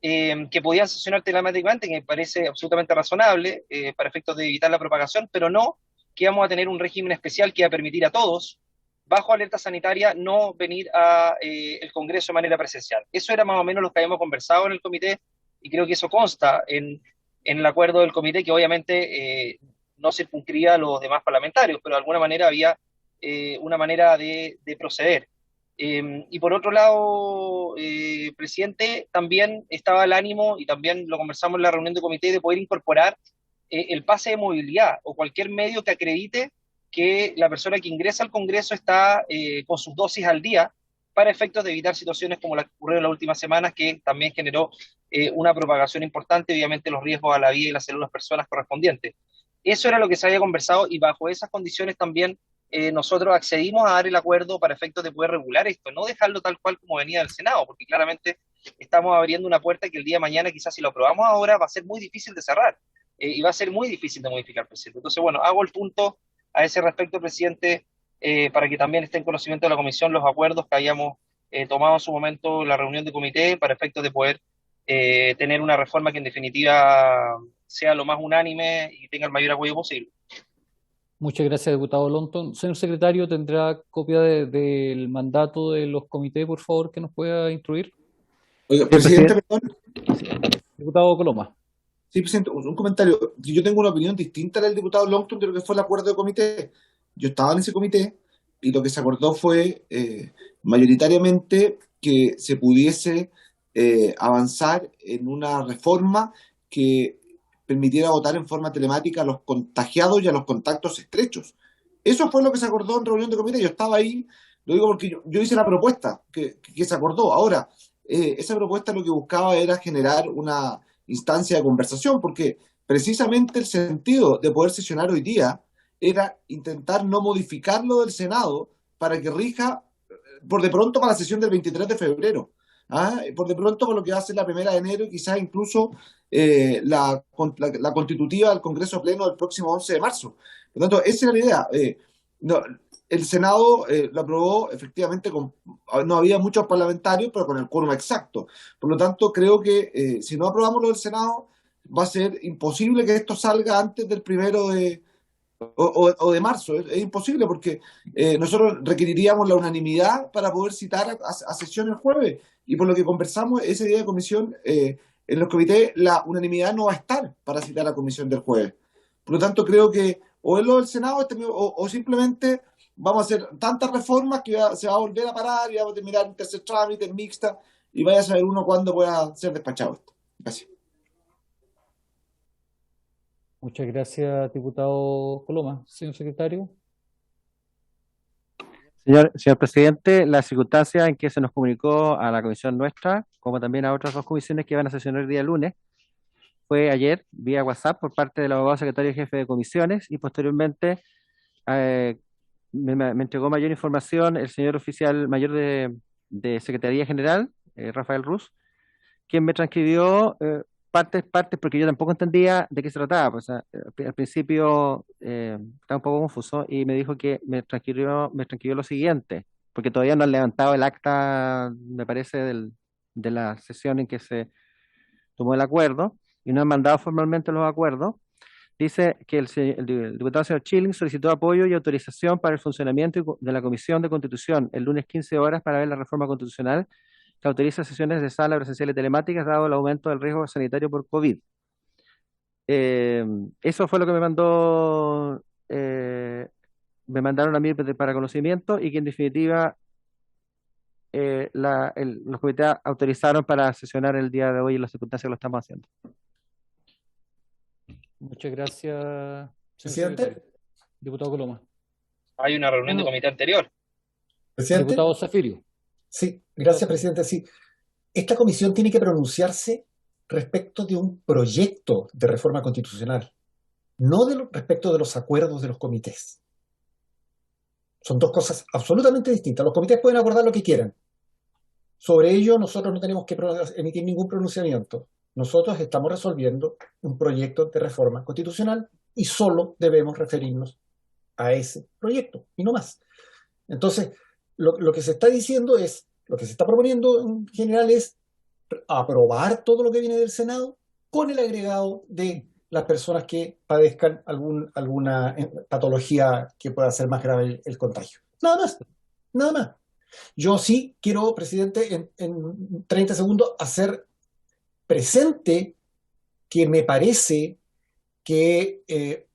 que podían sancionar telemáticamente, que me parece absolutamente razonable para efectos de evitar la propagación, pero no que vamos a tener un régimen especial que va a permitir a todos, bajo alerta sanitaria, no venir a el Congreso de manera presencial. Eso era más o menos lo que habíamos conversado en el comité, y creo que eso consta en el acuerdo del comité, que obviamente no circunscribía a los demás parlamentarios, pero de alguna manera había una manera de proceder. Y por otro lado, presidente, también estaba el ánimo, y también lo conversamos en la reunión de comité, de poder incorporar el pase de movilidad o cualquier medio que acredite que la persona que ingresa al Congreso está con sus dosis al día, para efectos de evitar situaciones como las que ocurrieron en las últimas semanas, que también generó una propagación importante, obviamente los riesgos a la vida y la salud de las personas correspondientes. Eso era lo que se había conversado, y bajo esas condiciones también nosotros accedimos a dar el acuerdo para efectos de poder regular esto, no dejarlo tal cual como venía del Senado, porque claramente estamos abriendo una puerta que el día de mañana, quizás si lo aprobamos ahora, va a ser muy difícil de cerrar, y va a ser muy difícil de modificar, presidente. Entonces, bueno, hago el punto a ese respecto, presidente, para que también esté en conocimiento de la comisión los acuerdos que hayamos tomado en su momento en la reunión de comité, para efectos de poder tener una reforma que en definitiva sea lo más unánime y tenga el mayor apoyo posible. Muchas gracias, diputado Lonton. Señor secretario, ¿tendrá copia del mandato de los comités, por favor, que nos pueda instruir? Oiga, presidente, perdón. Diputado Coloma. Sí, presidente, un comentario. Yo tengo una opinión distinta a la del diputado Longton de lo que fue el acuerdo de comité. Yo estaba en ese comité y lo que se acordó fue mayoritariamente que se pudiese avanzar en una reforma que permitiera votar en forma telemática a los contagiados y a los contactos estrechos. Eso fue lo que se acordó en reunión de comité. Yo estaba ahí, lo digo porque yo hice la propuesta que se acordó. Ahora, esa propuesta lo que buscaba era generar una instancia de conversación, porque precisamente el sentido de poder sesionar hoy día era intentar no modificarlo del Senado para que rija por de pronto para la sesión del 23 de febrero, por de pronto con lo que va a ser la 1 de enero y quizás incluso la constitutiva del Congreso Pleno del próximo 11 de marzo. Por lo tanto, esa era la idea. El Senado lo aprobó efectivamente, no había muchos parlamentarios, pero con el quórum exacto. Por lo tanto, creo que si no aprobamos lo del Senado, va a ser imposible que esto salga antes del 1 de marzo. Es imposible porque nosotros requeriríamos la unanimidad para poder citar a sesión el jueves. Y por lo que conversamos ese día de comisión, en los comités la unanimidad no va a estar para citar a la comisión del jueves. Por lo tanto, creo que o es lo del Senado o simplemente vamos a hacer tantas reformas que se va a volver a parar y vamos a terminar en tercer trámite, en mixta, y vaya a saber uno cuándo pueda ser despachado esto. Gracias. Muchas gracias, diputado Coloma. Señor secretario. Señor presidente, la circunstancia en que se nos comunicó a la comisión nuestra, como también a otras dos comisiones que van a sesionar el día lunes, fue ayer vía WhatsApp por parte del abogado secretario jefe de comisiones, y posteriormente me entregó mayor información el señor oficial mayor de Secretaría General, Rafael Ruz, quien me transcribió partes, porque yo tampoco entendía de qué se trataba. Pues, al principio estaba un poco confuso y me dijo que me transcribió lo siguiente, porque todavía no han levantado el acta, me parece, de la sesión en que se tomó el acuerdo, y no han mandado formalmente los acuerdos. Dice que el diputado señor Schilling solicitó apoyo y autorización para el funcionamiento de la Comisión de Constitución el lunes 15 horas para ver la reforma constitucional que autoriza sesiones de sala presenciales y telemáticas dado el aumento del riesgo sanitario por COVID. Eso fue lo que me mandaron a mí para conocimiento, y que en definitiva los comités autorizaron para sesionar el día de hoy en las circunstancias que lo estamos haciendo. Muchas gracias, presidente. Diputado Coloma. Hay una reunión de comité anterior. Presidente. Diputado Zafirio. Sí, gracias, presidente. Sí, esta comisión tiene que pronunciarse respecto de un proyecto de reforma constitucional, no respecto de los acuerdos de los comités. Son dos cosas absolutamente distintas. Los comités pueden acordar lo que quieran. Sobre ello nosotros no tenemos que emitir ningún pronunciamiento. Nosotros estamos resolviendo un proyecto de reforma constitucional y solo debemos referirnos a ese proyecto y no más. Entonces, lo que se está diciendo es, lo que se está proponiendo en general es aprobar todo lo que viene del Senado con el agregado de las personas que padezcan alguna patología que pueda hacer más grave el contagio. Nada más, nada más. Yo sí quiero, presidente, en 30 segundos, hacer presente que me parece que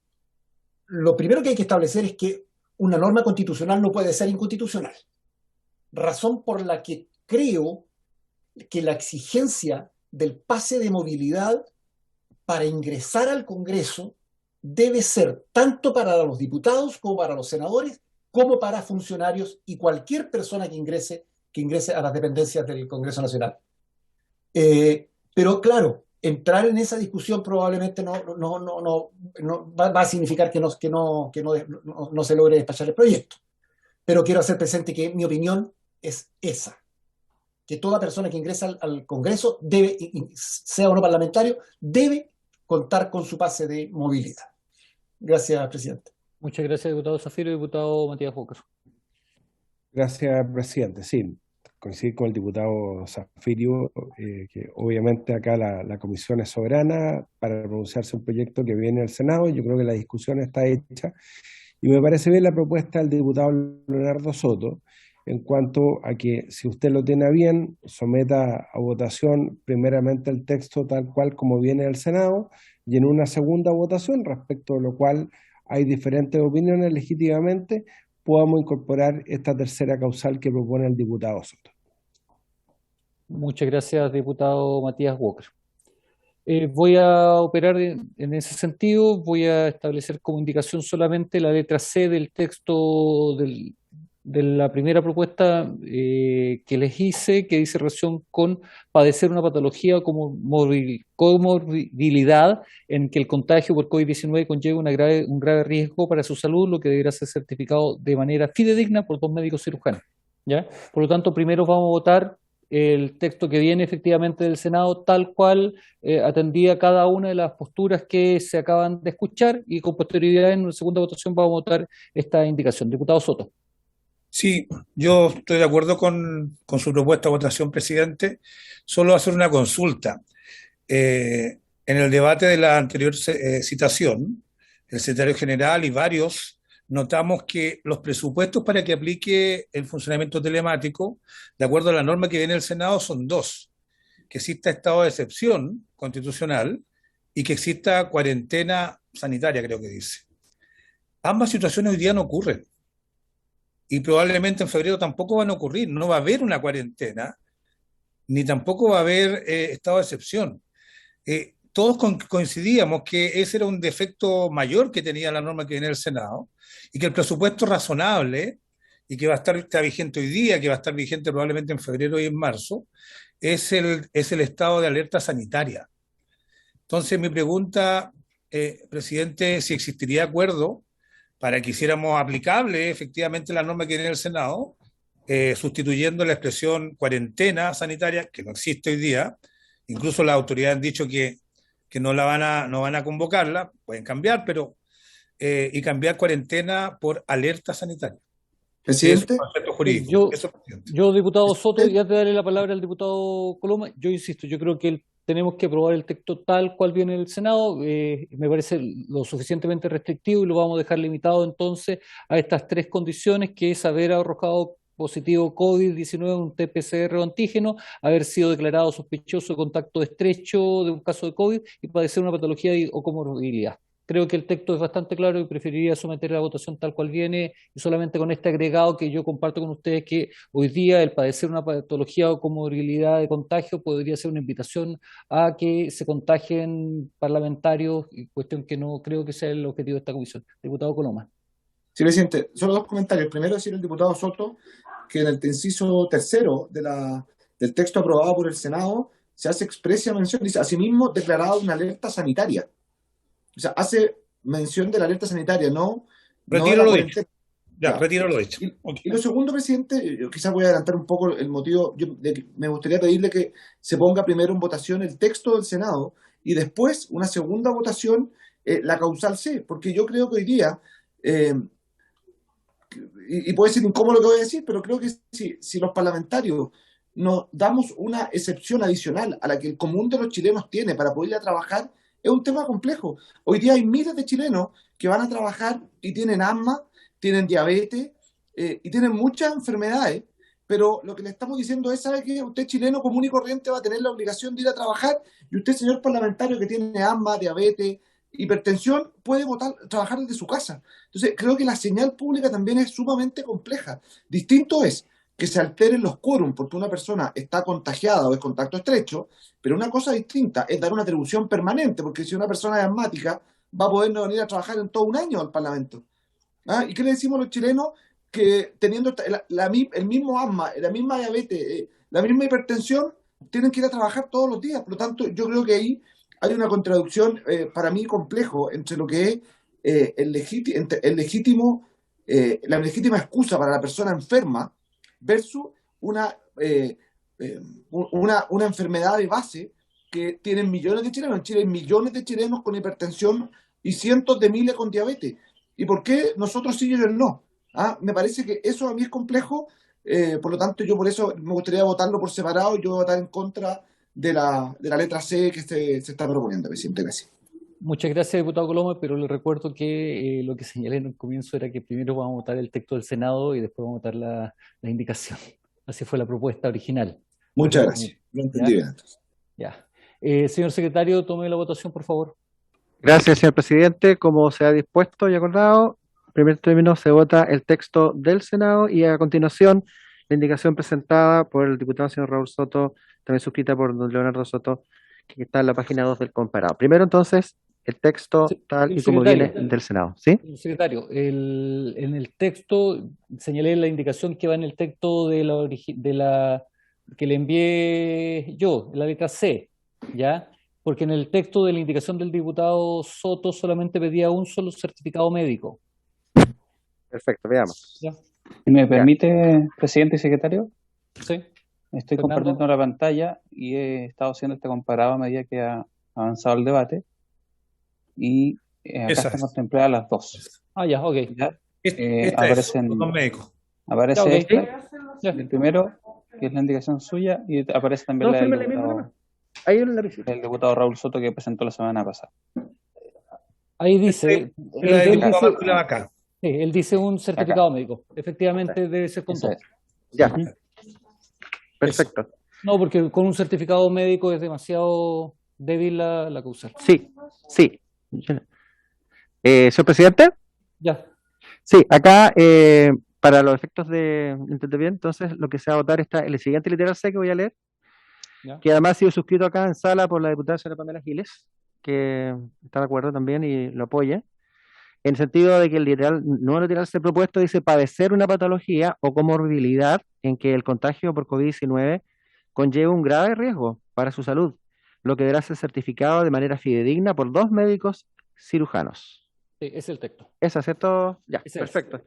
lo primero que hay que establecer es que una norma constitucional no puede ser inconstitucional. Razón por la que creo que la exigencia del pase de movilidad para ingresar al Congreso debe ser tanto para los diputados como para los senadores, como para funcionarios y cualquier persona que ingrese a las dependencias del Congreso Nacional. Pero claro, entrar en esa discusión probablemente no va a significar que no se logre despachar el proyecto. Pero quiero hacer presente que mi opinión es esa, que toda persona que ingresa al Congreso debe, sea o no parlamentario, debe contar con su pase de movilidad. Gracias, presidente. Muchas gracias, diputado Zafiro y diputado Matías Walker. Gracias, presidente. Sí, coincidir con el diputado Zafiro, que obviamente acá la comisión es soberana para pronunciarse un proyecto que viene al Senado. Yo creo que la discusión está hecha y me parece bien la propuesta del diputado Leonardo Soto en cuanto a que, si usted lo tiene a bien, someta a votación primeramente el texto tal cual como viene del Senado y en una segunda votación, respecto a lo cual hay diferentes opiniones legítimamente, podamos incorporar esta tercera causal que propone el diputado Soto. Muchas gracias, diputado Matías Walker. Voy a operar en ese sentido, voy a establecer como indicación solamente la letra C del texto de la primera propuesta que les hice, que dice relación con padecer una patología como comorbilidad en que el contagio por COVID-19 conlleva un grave riesgo para su salud, lo que deberá ser certificado de manera fidedigna por 2 médicos cirujanos, ¿ya? Por lo tanto, primero vamos a votar el texto que viene efectivamente del Senado, tal cual atendía cada una de las posturas que se acaban de escuchar, y con posterioridad en la segunda votación vamos a votar esta indicación. Diputado Soto. Sí, yo estoy de acuerdo con su propuesta de votación, presidente. Solo hacer una consulta. En el debate de la anterior citación, el secretario general y varios notamos que los presupuestos para que aplique el funcionamiento telemático, de acuerdo a la norma que viene del Senado, son 2. Que exista estado de excepción constitucional y que exista cuarentena sanitaria, creo que dice. Ambas situaciones hoy día no ocurren. Y probablemente en febrero tampoco van a ocurrir. No va a haber una cuarentena, ni tampoco va a haber estado de excepción. Todos coincidíamos que ese era un defecto mayor que tenía la norma que viene del Senado, y que el presupuesto razonable, y que está vigente hoy día, que va a estar vigente probablemente en febrero y en marzo, es el estado de alerta sanitaria. Entonces mi pregunta, presidente, si existiría acuerdo para que hiciéramos aplicable efectivamente la norma que viene del Senado, sustituyendo la expresión cuarentena sanitaria, que no existe hoy día. Incluso las autoridades han dicho que no van a convocarla, pueden cambiar, pero y cambiar cuarentena por alerta sanitaria. Presidente, yo, diputado Soto, ya te daré la palabra al diputado Coloma. Yo insisto, yo creo que tenemos que aprobar el texto tal cual viene del Senado. Me parece lo suficientemente restrictivo y lo vamos a dejar limitado entonces a estas 3 condiciones, que es haber arrojado positivo COVID-19, un TPCR o antígeno, haber sido declarado sospechoso de contacto estrecho de un caso de COVID y padecer una patología o comorbilidad. Creo que el texto es bastante claro y preferiría someter a la votación tal cual viene, y solamente con este agregado que yo comparto con ustedes, que hoy día el padecer una patología o comorbilidad de contagio podría ser una invitación a que se contagien parlamentarios, cuestión que no creo que sea el objetivo de esta comisión. Diputado Coloma. Sí, presidente, solo 2 comentarios. Primero, decir al diputado Soto que en el inciso 3º del texto aprobado por el Senado se hace expresa mención, dice, asimismo declarado una alerta sanitaria. O sea, hace mención de la alerta sanitaria, no. Retiro lo dicho. Ya, retiro lo hecho. Y lo segundo, presidente, yo quizás voy a adelantar un poco el motivo, me gustaría pedirle que se ponga primero en votación el texto del Senado y después una segunda votación, la causal C, porque yo creo que hoy día, y puede ser incómodo lo que voy a decir, pero creo que si los parlamentarios nos damos una excepción adicional a la que el común de los chilenos tiene para poder ir a trabajar, es un tema complejo. Hoy día hay miles de chilenos que van a trabajar y tienen asma, tienen diabetes y tienen muchas enfermedades, pero lo que le estamos diciendo es, ¿sabe qué? Usted chileno común y corriente va a tener la obligación de ir a trabajar y usted, señor parlamentario que tiene asma, diabetes, hipertensión, puede trabajar desde su casa. Entonces, creo que la señal pública también es sumamente compleja. Distinto es que se alteren los quórum porque una persona está contagiada o es contacto estrecho, pero una cosa distinta es dar una atribución permanente, porque si una persona es asmática va a poder no venir a trabajar en todo un año al Parlamento. ¿Y qué le decimos a los chilenos? Que teniendo el mismo asma, la misma diabetes, la misma hipertensión, tienen que ir a trabajar todos los días. Por lo tanto, yo creo que ahí hay una contradicción para mí complejo entre lo que es la legítima excusa para la persona enferma versus una enfermedad de base que tienen millones de chilenos. En Chile hay millones de chilenos con hipertensión y cientos de miles con diabetes. ¿Y por qué nosotros sí y ellos no? Me parece que eso a mí es complejo, por lo tanto yo por eso me gustaría votarlo por separado y yo voy a votar en contra de la letra C que se está proponiendo, presidente. Gracias. Muchas gracias, diputado Coloma, pero le recuerdo que lo que señalé en el comienzo era que primero vamos a votar el texto del Senado y después vamos a votar la indicación. Así fue la propuesta original. Muchas gracias. Lo entendí bien. Ya. Señor secretario, tome la votación, por favor. Gracias, señor presidente. Como se ha dispuesto y acordado, en primer término se vota el texto del Senado y a continuación la indicación presentada por el diputado señor Raúl Soto, también suscrita por don Leonardo Soto, que está en la página 2 del comparado. Primero entonces el texto tal y como viene del Senado. ¿Sí? Secretario, en el texto señalé la indicación que va en el texto de la que le envié yo, la letra C, ¿ya? Porque en el texto de la indicación del diputado Soto solamente pedía un solo certificado médico. Perfecto, veamos. ¿Ya? ¿Me permite, presidente y secretario? Sí. Estoy Fernando. compartiendo la pantalla y he estado haciendo este comparado a medida que ha avanzado el debate. Y acá están contempladas las dos. Ya, ok. ¿Ya? Aparecen los médicos. Aparece Ya, okay. El primero, que es la indicación suya, y aparece también la del diputado Raúl Soto que presentó la semana pasada. Ahí dice, él dice un certificado acá. Médico. Efectivamente debe ser con todo. Ya. Perfecto. No, porque con un certificado médico es demasiado débil la causal. Sí. Señor presidente. Ya. Sí, acá para los efectos de entender bien, entonces lo que se va a votar está el siguiente literal C que voy a leer, Ya. que además ha sido suscrito acá en sala por la diputada señora Pamela Giles, que está de acuerdo también y lo apoya, en el sentido de que el nuevo literal C propuesto dice padecer una patología o comorbilidad en que el contagio por COVID-19 conlleva un grave riesgo para su salud, lo que deberá ser certificado de manera fidedigna por 2 médicos cirujanos. Sí, es el texto. ¿Esa, cierto? Ya, Ese perfecto.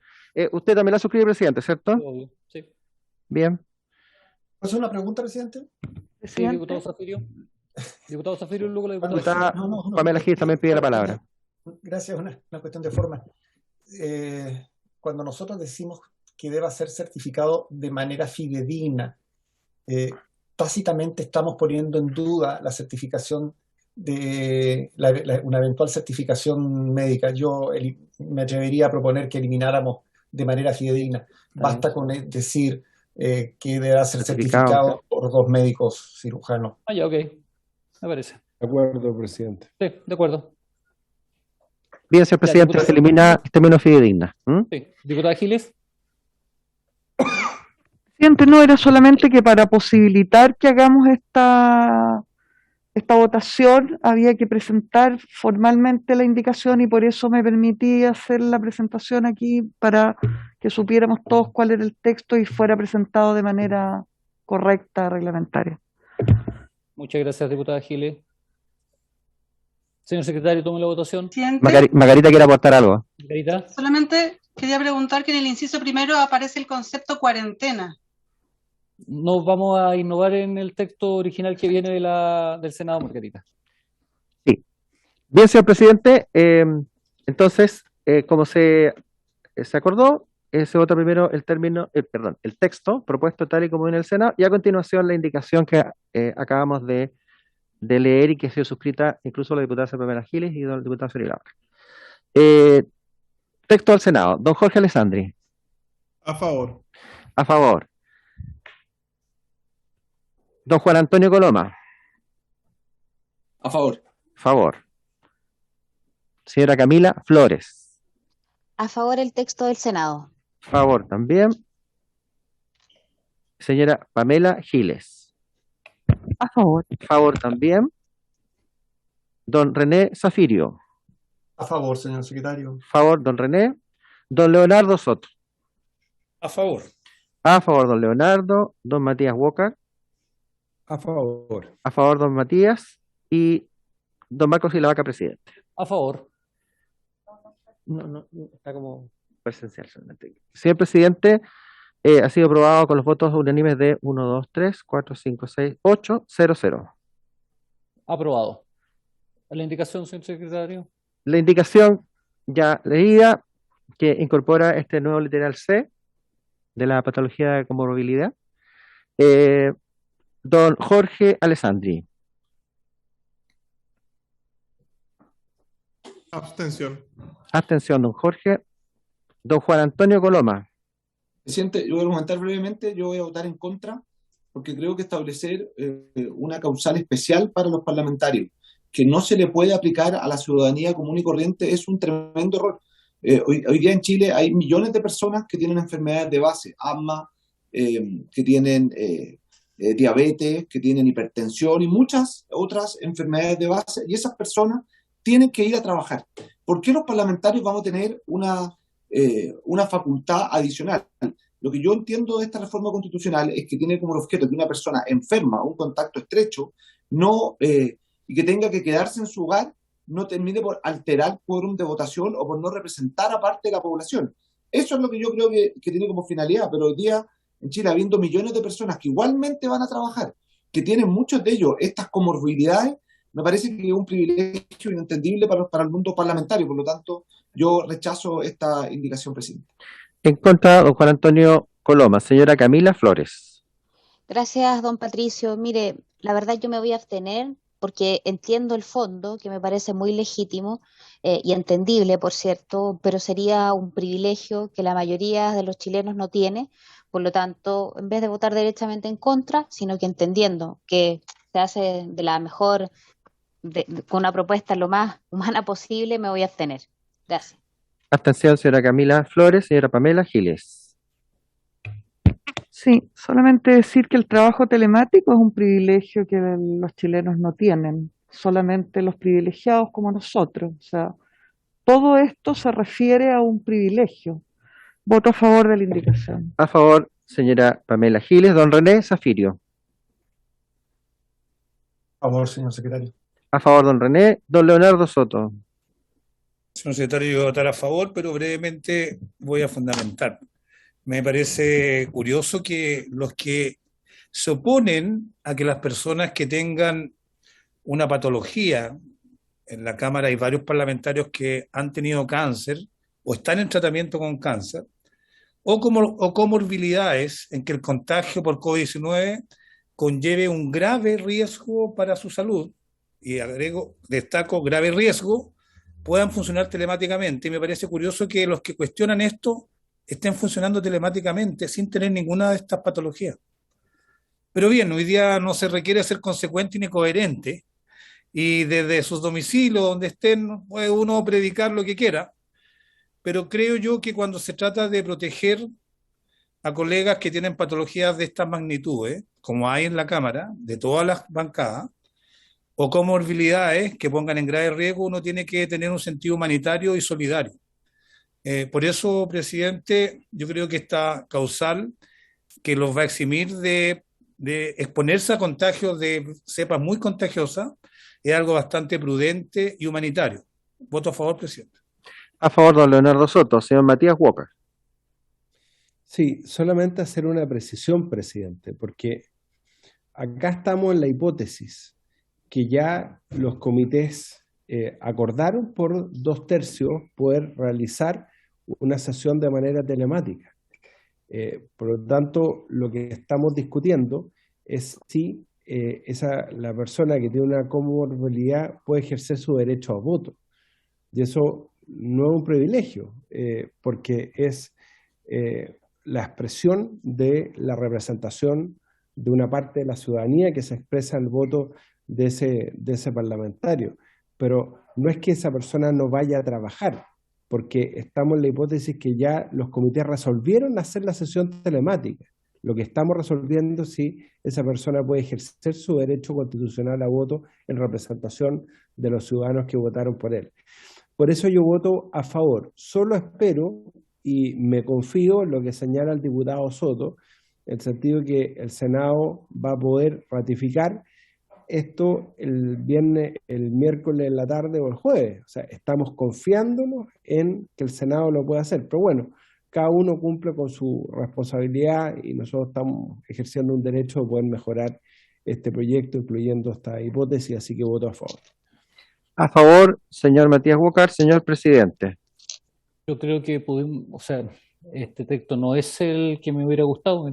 Usted también la suscribe, presidente, ¿cierto? Obvio, sí. Bien. ¿Puedo hacer una pregunta, presidente? Sí, diputado Zafirio. Diputado Zafirio, luego la diputada. Pamela Giles también pide la palabra. Gracias, una cuestión de forma. Cuando nosotros decimos que deba ser certificado de manera fidedigna, tácitamente estamos poniendo en duda la certificación de una eventual certificación médica. Yo me atrevería a proponer que elimináramos de manera fidedigna. Basta con decir que deberá ser certificado por 2 médicos cirujanos. Ya, ok. Me parece. De acuerdo, presidente. Sí, de acuerdo. Bien, señor presidente, se elimina el término fidedigna. Sí. Diputada Giles. Presidente, no, era solamente que para posibilitar que hagamos esta votación había que presentar formalmente la indicación y por eso me permití hacer la presentación aquí para que supiéramos todos cuál era el texto y fuera presentado de manera correcta, reglamentaria. Muchas gracias, diputada Giles. Señor secretario, tome la votación. Margarita quiere aportar algo. Margarita. Solamente Quería preguntar que en el inciso primero aparece el concepto cuarentena. No vamos a innovar en el texto original que viene del Senado, Margarita. Sí. Bien, señor presidente, entonces, como se acordó, se vota primero el texto propuesto tal y como viene el Senado, y a continuación la indicación que acabamos de leer y que ha sido suscrita incluso la diputada Pamela Giles y el diputado Sergio Laura. Texto al Senado. Don Jorge Alessandri. A favor. A favor. Don Juan Antonio Coloma. A favor. Favor. Señora Camila Flores. A favor el texto del Senado. Favor también. Señora Pamela Giles. A favor. Favor también. Don René Zafirio. A favor, señor secretario. Favor, don René. Don Leonardo Soto. A favor. A favor, don Leonardo. Don Matías Walker. A favor. A favor, don Matías. Y don Marcos Silavaca, presidente. A favor. No, está como presencial solamente. Señor presidente, ha sido aprobado con los votos unánimes de 1, 2, 3, 4, 5, 6, 8, 0, 0. Aprobado. La indicación, señor secretario. La indicación ya leída, que incorpora este nuevo literal C de la patología de comorbilidad. Don Jorge Alessandri. Abstención. Abstención, don Jorge. Don Juan Antonio Coloma. Presidente, yo voy a argumentar brevemente, yo voy a votar en contra, porque creo que establecer una causal especial para los parlamentarios, que no se le puede aplicar a la ciudadanía común y corriente, es un tremendo error. Hoy día en Chile hay millones de personas que tienen enfermedades de base, asma, que tienen diabetes, que tienen hipertensión y muchas otras enfermedades de base, y esas personas tienen que ir a trabajar. ¿Por qué los parlamentarios vamos a tener una facultad adicional? Lo que yo entiendo de esta reforma constitucional es que tiene como objeto que una persona enferma, un contacto estrecho, y que tenga que quedarse en su hogar, no termine por alterar el quórum de votación o por no representar a parte de la población. Eso es lo que yo creo que tiene como finalidad, pero hoy día en Chile, habiendo millones de personas que igualmente van a trabajar, que tienen muchos de ellos estas comorbilidades, me parece que es un privilegio inentendible para el mundo parlamentario. Por lo tanto, yo rechazo esta indicación, presidente. En contra, don Juan Antonio Coloma. Señora Camila Flores. Gracias, don Patricio. Mire, la verdad yo me voy a abstener porque entiendo el fondo, que me parece muy legítimo y entendible, por cierto, pero sería un privilegio que la mayoría de los chilenos no tiene. Por lo tanto, en vez de votar derechamente en contra, sino que entendiendo que se hace de la mejor, con una propuesta lo más humana posible, me voy a abstener. Gracias. Abstención, señora Camila Flores. Señora Pamela Giles. Sí, solamente decir que el trabajo telemático es un privilegio que los chilenos no tienen, solamente los privilegiados como nosotros. O sea, todo esto se refiere a un privilegio. Voto a favor de la indicación. A favor, señora Pamela Giles. Don René Zafirio. A favor, señor secretario. A favor, don René. Don Leonardo Soto. Señor secretario, yo voy a votar a favor, pero brevemente voy a fundamentar. Me parece curioso que los que se oponen a que las personas que tengan una patología, en la Cámara hay varios parlamentarios que han tenido cáncer o están en tratamiento con cáncer, o comorbilidades en que el contagio por COVID-19 conlleve un grave riesgo para su salud, y destaco grave riesgo, puedan funcionar telemáticamente. Y me parece curioso que los que cuestionan esto estén funcionando telemáticamente sin tener ninguna de estas patologías. Pero bien, hoy día no se requiere ser consecuente ni coherente, y desde sus domicilios, donde estén, puede uno predicar lo que quiera, pero creo yo que cuando se trata de proteger a colegas que tienen patologías de estas magnitudes, como hay en la Cámara, de todas las bancadas, o comorbilidades que pongan en grave riesgo, uno tiene que tener un sentido humanitario y solidario. Por eso, presidente, yo creo que esta causal que los va a eximir de exponerse a contagios de cepas muy contagiosas es algo bastante prudente y humanitario. Voto a favor, presidente. A favor, don Leonardo Soto. Señor Matías Walker. Sí, solamente hacer una precisión, presidente, porque acá estamos en la hipótesis que ya los comités acordaron por 2/3 poder realizar una sesión de manera telemática. Por lo tanto, lo que estamos discutiendo es si la persona que tiene una comorbilidad puede ejercer su derecho a voto. Y eso no es un privilegio, porque es la expresión de la representación de una parte de la ciudadanía que se expresa en el voto de ese parlamentario. Pero no es que esa persona no vaya a trabajar, porque estamos en la hipótesis que ya los comités resolvieron hacer la sesión telemática. Lo que estamos resolviendo es si esa persona puede ejercer su derecho constitucional a voto en representación de los ciudadanos que votaron por él. Por eso yo voto a favor. Solo espero y me confío en lo que señala el diputado Soto, en el sentido que el Senado va a poder ratificar esto el viernes, el miércoles en la tarde o el jueves. O sea, estamos confiándonos en que el Senado lo pueda hacer. Pero bueno, cada uno cumple con su responsabilidad y nosotros estamos ejerciendo un derecho de poder mejorar este proyecto, incluyendo esta hipótesis, así que voto a favor. A favor, señor Matías Walker. Señor presidente. Yo creo que pudimos, o sea, este texto no es el que me hubiera gustado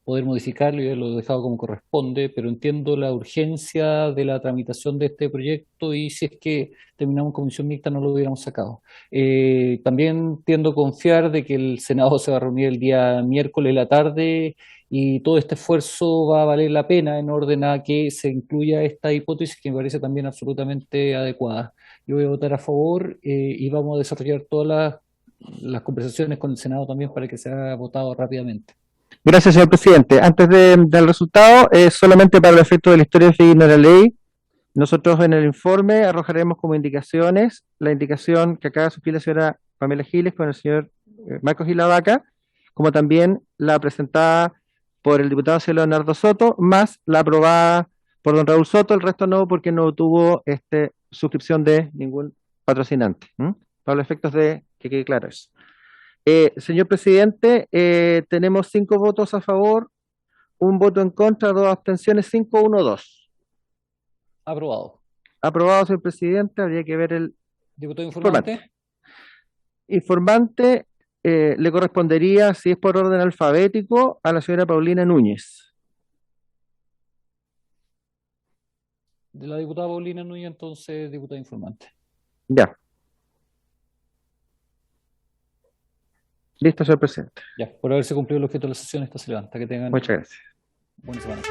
poder modificarlo y haberlo dejado como corresponde, pero entiendo la urgencia de la tramitación de este proyecto y si es que terminamos en comisión mixta no lo hubiéramos sacado. También tiendo a confiar de que el Senado se va a reunir el día miércoles en la tarde y todo este esfuerzo va a valer la pena en orden a que se incluya esta hipótesis que me parece también absolutamente adecuada. Yo voy a votar a favor y vamos a desarrollar todas las conversaciones con el Senado también para que sea votado rápidamente. Gracias, señor presidente. Antes del resultado, solamente para el efecto de la historia fidedigna de la ley, nosotros en el informe arrojaremos como indicaciones la indicación que acaba de suscribir la señora Pamela Giles con el señor Marcos Gilavaca, como también la presentada por el diputado Leonardo Soto, más la aprobada por don Raúl Soto, el resto no, porque no tuvo suscripción de ningún patrocinante. Para los efectos de que quede claro eso. Señor presidente, tenemos 5 votos a favor, 1 voto en contra, 2 abstenciones, 5-1-2. Aprobado. Aprobado, señor presidente. Habría que ver el diputado informante. Informante le correspondería, si es por orden alfabético, a la señora Paulina Núñez. De la diputada Paulina Núñez, entonces, diputada informante. Ya. Listo, señor presidente. Ya, por haberse cumplido el objeto de la sesión, esta se levanta. Que tengan. Muchas gracias. Buena semana.